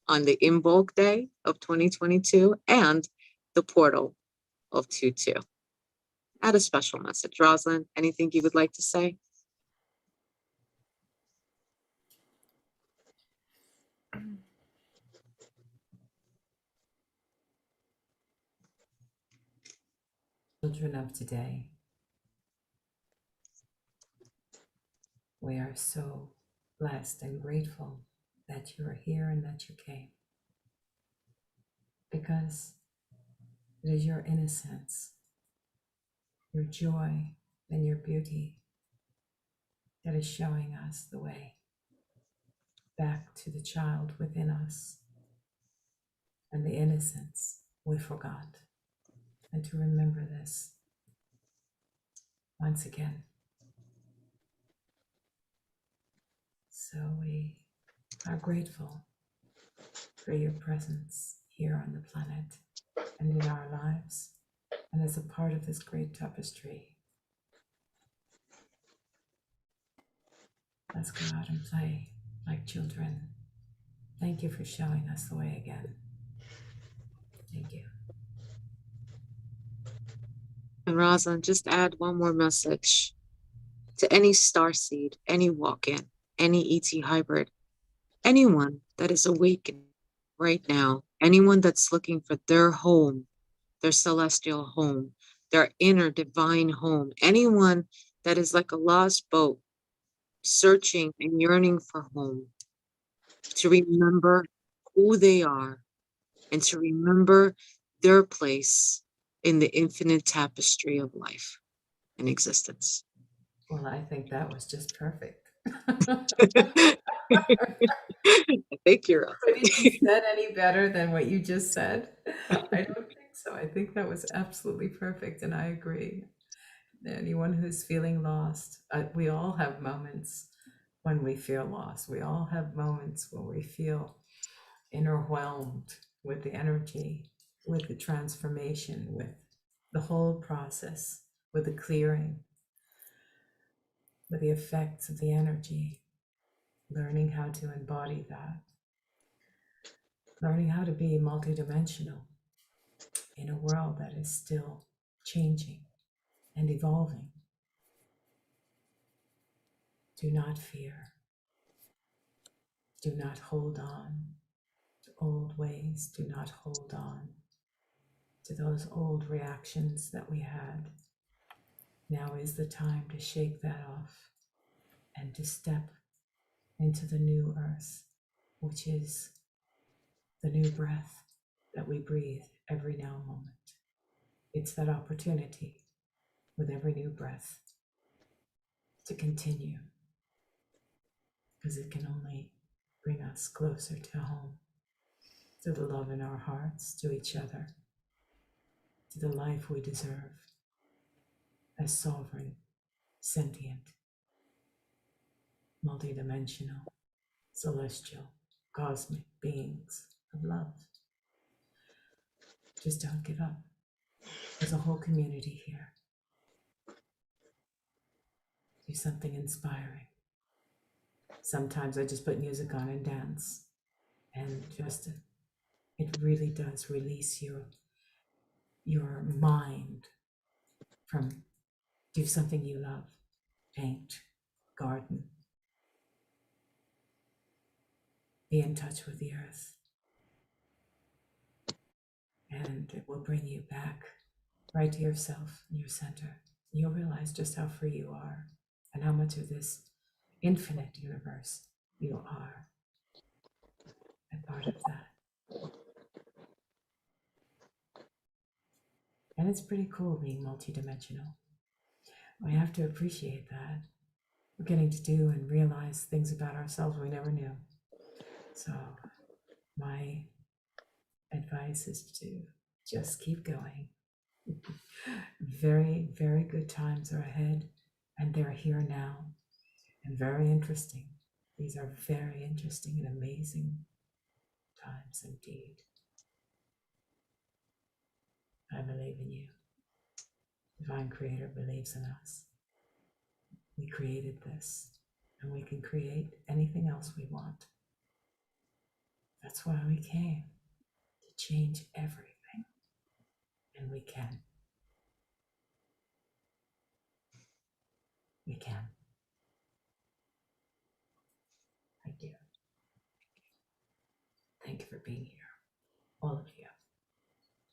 on the in bulk day of 2022 and the portal of 22. Add a special message. Rosalind, anything you would like to say? Children of today, we are so blessed and grateful that you are here and that you came, because it is your innocence, your joy, and your beauty that is showing us the way back to the child within us and the innocence we forgot. And to remember this once again. So we are grateful for your presence here on the planet and in our lives, and as a part of this great tapestry. Let's go out and play like children. Thank you for showing us the way again. Thank you. And Rosalind, just add one more message to any starseed, any walk-in, any ET hybrid, anyone that is awakened right now, anyone that's looking for their home, their celestial home, their inner divine home, anyone that is like a lost boat, searching and yearning for home, to remember who they are and to remember their place in the infinite tapestry of life and existence. Well, I think that was just perfect. Thank you, Could it be said any better than what you just said? I don't think so. I think that was absolutely perfect, and I agree. Anyone who's feeling lost, we all have moments when we feel lost. We all have moments when we feel overwhelmed with the energy, with the transformation, with the whole process, with the clearing, with the effects of the energy, learning how to embody that. learning how to be multidimensional in a world that is still changing and evolving. Do not fear. Do not hold on to old ways. Do not hold on to those old reactions that we had. Now is the time to shake that off and to step into the new earth, which is the new breath that we breathe every now and moment. It's that opportunity with every new breath to continue, because it can only bring us closer to home, to the love in our hearts, to each other, to the life we deserve as sovereign, sentient, multidimensional, celestial, cosmic beings of love. Just don't give up. There's a whole community here. Do something inspiring. Sometimes I just put music on and dance, and just it really does release your mind from do something you love, paint, garden, be in touch with the earth, and it will bring you back right to yourself and your center. You'll realize just how free you are and how much of this infinite universe you are a part of that. And it's pretty cool being multidimensional. We have to appreciate that. We're getting to do and realize things about ourselves we never knew. So my advice is to just keep going. Very, very good times are ahead, and they're here now, and very interesting. These are very interesting and amazing times indeed. I believe in you. Divine Creator believes in us. We created this, and we can create anything else we want. That's why we came, to change everything, and we can. We can. Thank you. Thank you for being here, all of you,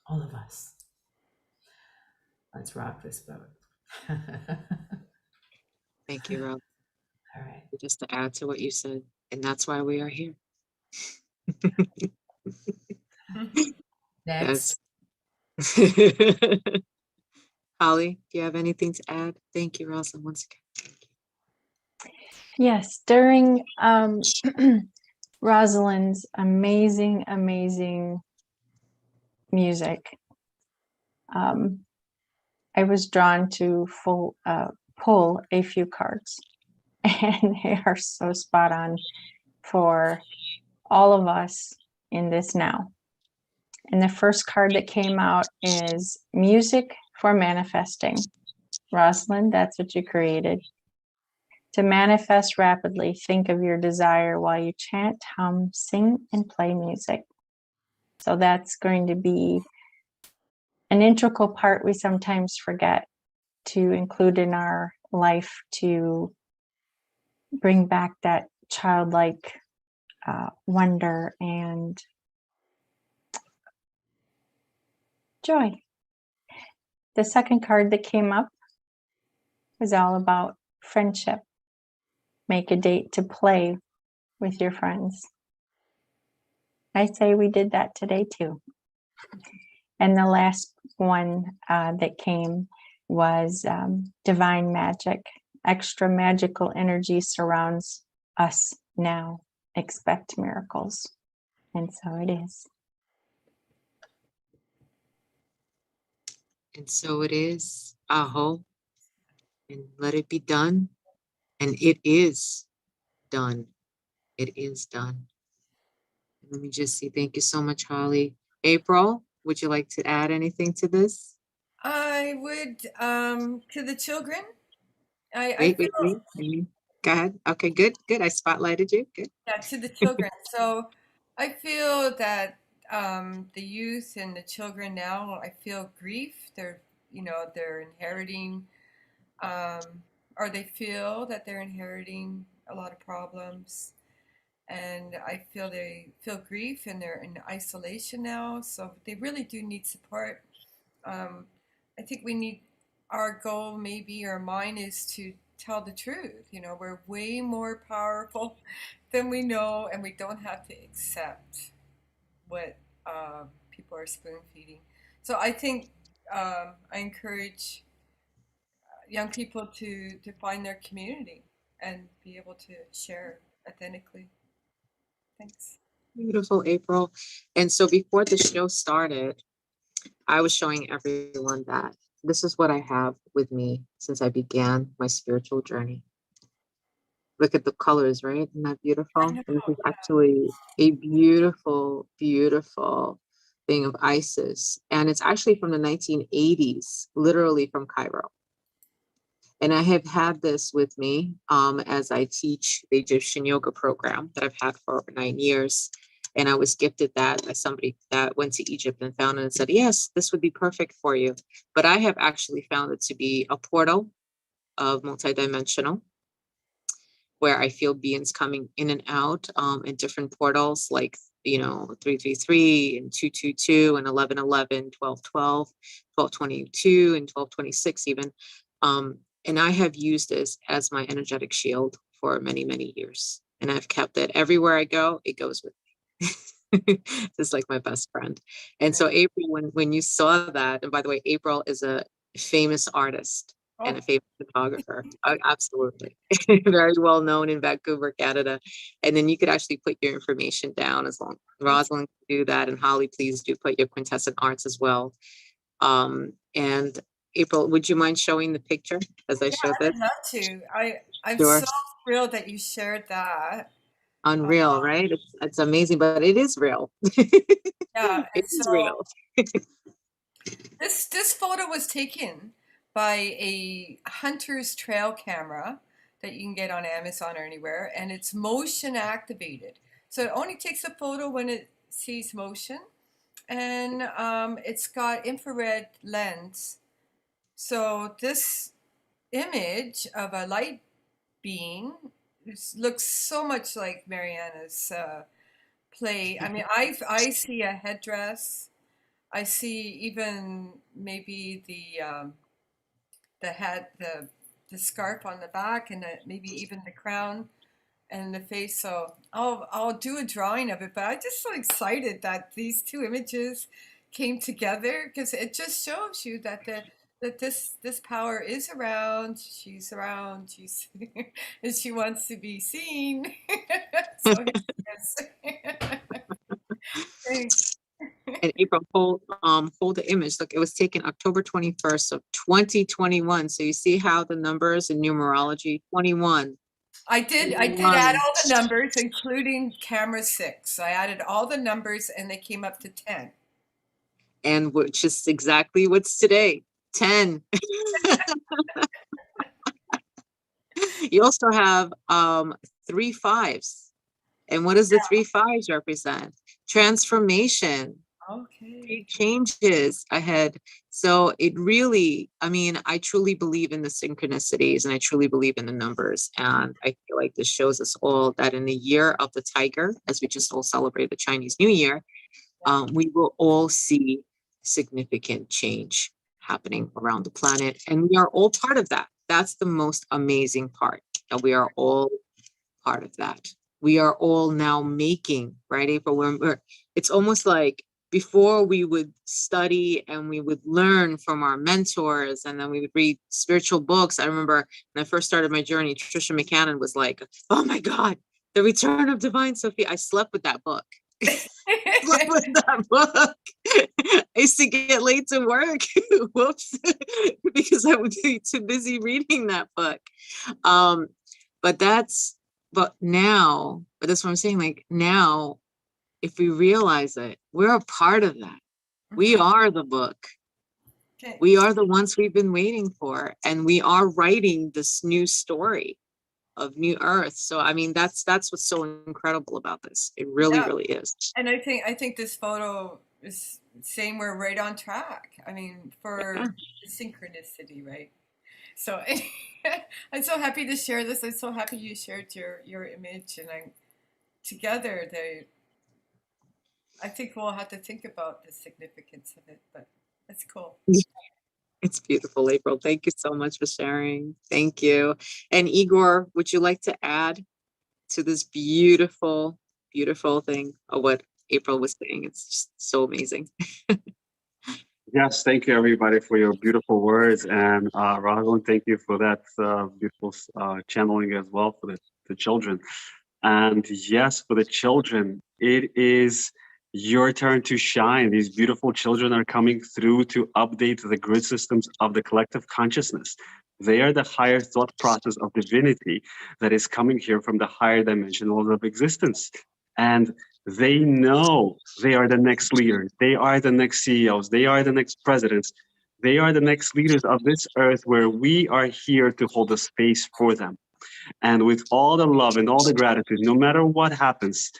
all of us. Let's rock this boat. All Thank you, Rob. right. Just to add to what you said, and that's why we are here. Next. Holly, do you have anything to add? Thank you, Rosalind, once again. Yes, during Rosalind's amazing, amazing music, I was drawn to pull a few cards, and they are so spot on for all of us in this now. And the first card that came out is Music for Manifesting. Rosalind, that's what you created. To manifest rapidly, think of your desire while you chant, hum, sing, and play music. So that's going to be an integral part we sometimes forget to include in our life, to bring back that childlike wonder and joy. The second card that came up was all about friendship. Make a date to play with your friends. I say we did that today too. And the last one that came was divine magic. Extra magical energy surrounds us now. Expect miracles. And so it is. And so it is. Aho. And let it be done. And it is done. It is done. Let me just see. Thank you so much, Holly. April, would you like to add anything to this? I would, to the children. Wait. Go ahead. Okay, good. I spotlighted you. Good. Yeah, to the children. So I feel that the youth and the children now, I feel grief. They're inheriting, um, or they feel that they're inheriting a lot of problems. And I feel they feel grief and they're in isolation now. So they really do need support. Um, I think we need our goal, maybe, or mine is to tell the truth. We're way more powerful than we know, and we don't have to accept what people are spoon feeding. So I think I encourage young people to find their community and be able to share authentically. Thanks. Beautiful, April. And so before the show started, I was showing everyone that this is what I have with me since I began my spiritual journey. Look at the colors, right? Isn't that beautiful? I know. And this is actually a beautiful, beautiful thing of Isis. And it's actually from the 1980s, literally from Cairo. And I have had this with me as I teach the Egyptian yoga program that I've had for over 9 years. And I was gifted that by somebody that went to Egypt and found it and said, yes, this would be perfect for you. But I have actually found it to be a portal of multidimensional, where I feel beings coming in and out in different portals, like, 333 and 222 and 1111, 1212, 1222 and 1226 even. And I have used this as my energetic shield for many, many years. And I've kept it everywhere I go. It goes with me. It's like my best friend. And so April, when you saw that, and by the way, April is a famous artist and a famous photographer. Absolutely. Very well known in Vancouver, Canada. And then you could actually put your information down as long as Rosalind can do that. And Holly, please do put your Quintessent Arts as well. And April, would you mind showing the picture as I show this? I'd love to. I'm Sure. so thrilled that you shared that. Unreal, right? It's amazing, but it is real. Yeah, It is real. This photo was taken by a hunter's trail camera that you can get on Amazon or anywhere, and it's motion activated. So it only takes a photo when it sees motion, and it's got infrared lens. So this image of a light being looks so much like Mariana's play. I mean, I see a headdress. I see even maybe the head, the scarf on the back, and maybe even the crown and the face. So I'll do a drawing of it. But I'm just so excited that these two images came together, because it just shows you that this power is around. She's around. She's and she wants to be seen. So yes. Thanks. And April, hold the image. Look, it was taken October 21st of 2021. So you see how the numbers in numerology, 21. I did add all the numbers, including camera 6. I added all the numbers and they came up to 10. And which is exactly what's today, 10. You also have 3 5s. And what does the 3 5s represent? Transformation. Okay. Big changes ahead. So it really, I mean, I truly believe in the synchronicities and I truly believe in the numbers. And I feel like this shows us all that in the year of the tiger, as we just all celebrate the Chinese New Year, we will all see significant change happening around the planet. And we are all part of that. That's the most amazing part, that we are all part of that. We are all now making, right, April? It's almost like before we would study and we would learn from our mentors, and then we would read spiritual books. I remember when I first started my journey, Trisha McCannon was like, oh my God, The Return of Divine Sophia. I slept with that book. I used to get late to work. Whoops. Because I would be too busy reading that book. But that's what I'm saying, like now, if we realize it, we're a part of that. We are the book. We are the ones we've been waiting for, and we are writing this new story. of New Earth. So I mean, that's what's so incredible about this. It really, Yeah. really is. And I think this photo is saying we're right on track. I mean, for Yeah. the synchronicity, right? So I'm so happy to share this. I'm so happy you shared your image, and I'm together. I think we'll have to think about the significance of it, but that's cool. It's beautiful, April. Thank you so much for sharing. Thank you. And Igor, would you like to add to this beautiful, beautiful thing of what April was saying? It's just so amazing. Yes, thank you everybody for your beautiful words, and Rosalind, thank you for that beautiful channeling as well for the children. And yes, for the children, it is your turn to shine. These beautiful children are coming through to update the grid systems of the collective consciousness. They are the higher thought process of divinity that is coming here from the higher dimensionals of existence. And they know they are the next leaders. They are the next CEOs. They are the next presidents. They are the next leaders of this earth where we are here to hold a space for them. And with all the love and all the gratitude, no matter what happens,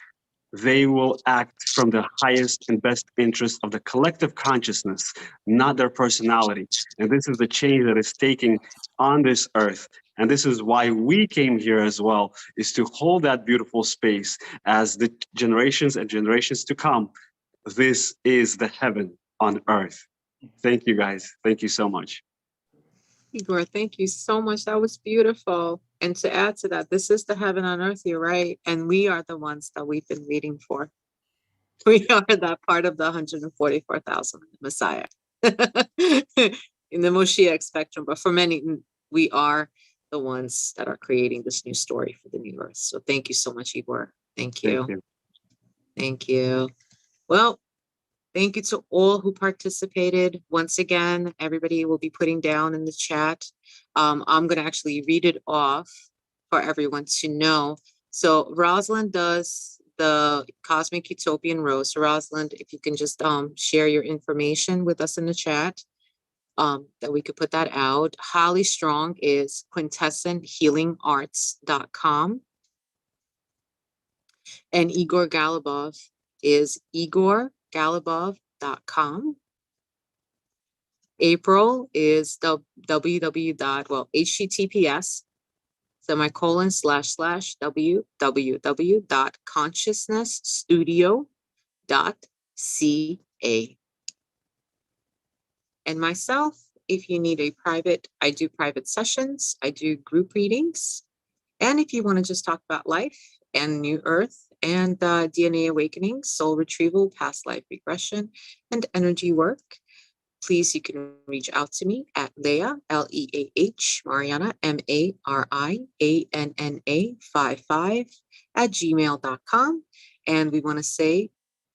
they will act from the highest and best interest of the collective consciousness, not their personality. And this is the change that is taking on this earth. And this is why we came here as well, is to hold that beautiful space as the generations and generations to come. This is the heaven on earth. Thank you, guys. Thank you so much. Igor, thank you so much. That was beautiful. And to add to that, this is the heaven on earth, you're right. And we are the ones that we've been waiting for. We are that part of the 144,000 Messiah in the Moshiach spectrum. But for many, we are the ones that are creating this new story for the new earth. So thank you so much, Igor. Thank you. Thank you. Thank you. Well, thank you to all who participated. Once again, everybody will be putting down in the chat. I'm going to actually read it off for everyone to know. So Rosalind does the Cosmic Utopian Rose. So Rosalind, if you can just share your information with us in the chat, that we could put that out. Holly Strong is quintesscenthealingarts.com. And Igor Galibov is igorgalibov.com. April is the https www.consciousnessstudio.ca. And myself, if you need a private, I do private sessions, I do group readings. And if you want to just talk about life and New Earth and DNA awakening, soul retrieval, past life regression, and energy work, please, you can reach out to me at Leah, Leah, Mariana, Marianna 55 at gmail.com. And we want to say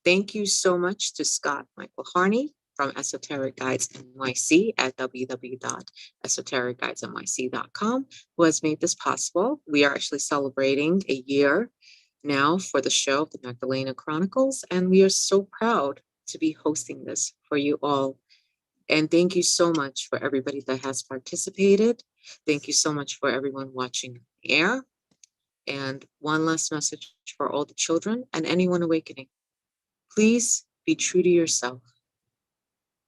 thank you so much to Scott Michael Harney from Esoteric Guides NYC at www.esotericguidesnyc.com, who has made this possible. We are actually celebrating a year now for the show, the Magdalena Chronicles, and we are so proud to be hosting this for you all. And thank you so much for everybody that has participated. Thank you so much for everyone watching the air. And one last message for all the children and anyone awakening. Please be true to yourself.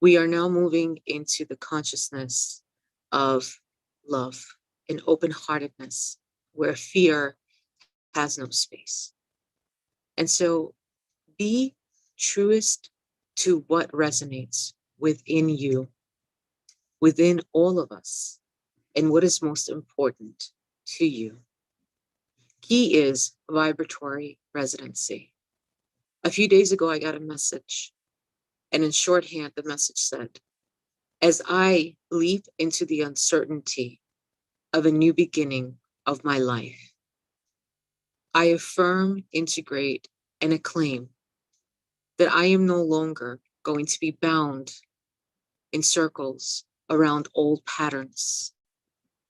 We are now moving into the consciousness of love and open-heartedness, where fear has no space. And so be truest to what resonates within you, within all of us, and what is most important to you. Key is vibratory residency. A few days ago, I got a message, and in shorthand, the message said, as I leap into the uncertainty of a new beginning of my life, I affirm, integrate, and acclaim that I am no longer going to be bound in circles around old patterns.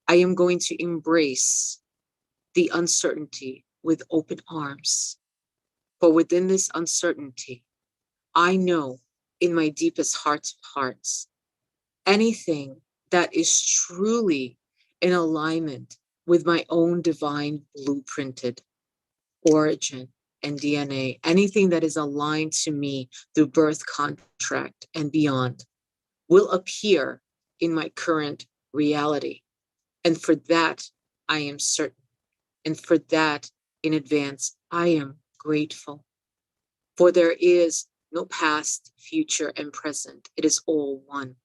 I am going to embrace the uncertainty with open arms. For within this uncertainty, I know in my deepest hearts of hearts, anything that is truly in alignment with my own divine blueprinted origin and DNA, anything that is aligned to me through birth contract and beyond will appear in my current reality. And for that, I am certain. And for that, in advance, I am grateful. For there is no past, future, and present. It is all one.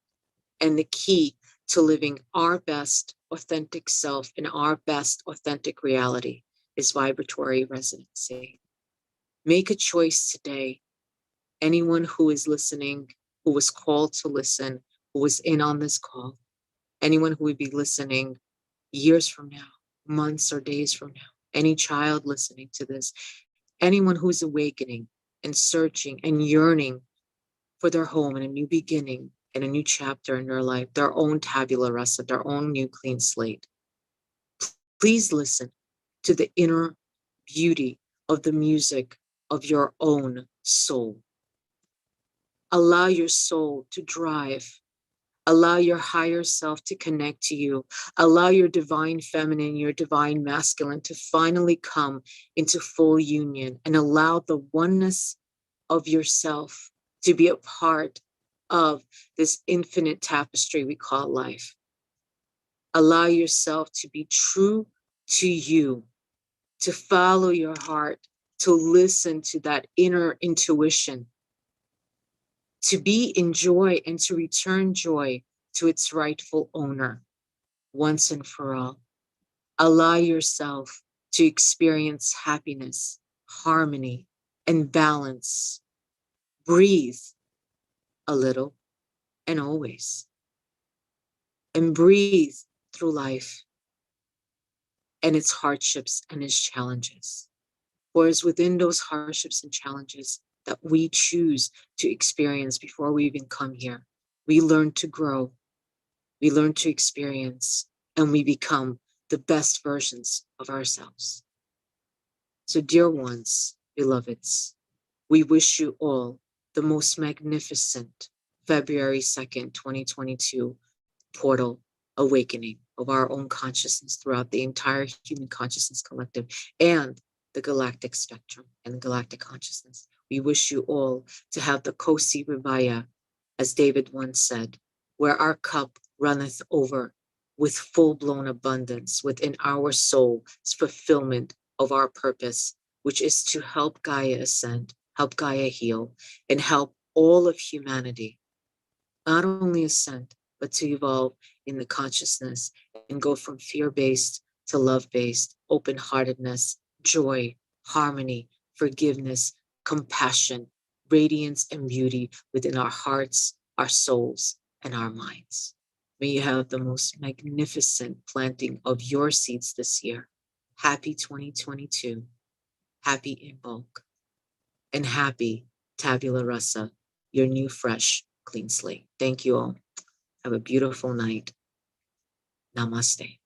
And the key to living our best authentic self in our best authentic reality is vibratory resonancy. Make a choice today. Anyone who is listening, who was called to listen, who was in on this call, anyone who would be listening years from now, months or days from now, any child listening to this, anyone who's awakening and searching and yearning for their home and a new beginning and a new chapter in their life, their own tabula rasa, their own new clean slate. Please listen to the inner beauty of the music of your own soul. Allow your soul to drive. Allow your higher self to connect to you. Allow your divine feminine, your divine masculine to finally come into full union, and allow the oneness of yourself to be a part of this infinite tapestry we call life. Allow yourself to be true to you, to follow your heart, to listen to that inner intuition, to be in joy and to return joy to its rightful owner once and for all. Allow yourself to experience happiness, harmony, and balance. Breathe a little and always. And breathe through life and its hardships and its challenges. For it's within those hardships and challenges that we choose to experience before we even come here. We learn to grow, we learn to experience, and we become the best versions of ourselves. So, dear ones, beloveds, we wish you all the most magnificent February 2nd, 2022 portal awakening of our own consciousness throughout the entire human consciousness collective and the galactic spectrum and galactic consciousness. We wish you all to have the Kosi Rivaya, as David once said, where our cup runneth over with full-blown abundance within our soul's fulfillment of our purpose, which is to help Gaia ascend, help Gaia heal, and help all of humanity not only ascend, but to evolve in the consciousness and go from fear-based to love-based, open-heartedness, joy, harmony, forgiveness, compassion, radiance, and beauty within our hearts, our souls, and our minds. May you have the most magnificent planting of your seeds this year. Happy 2022, happy in bulk, and happy tabula rasa, your new, fresh, clean slate. Thank you all. Have a beautiful night. Namaste.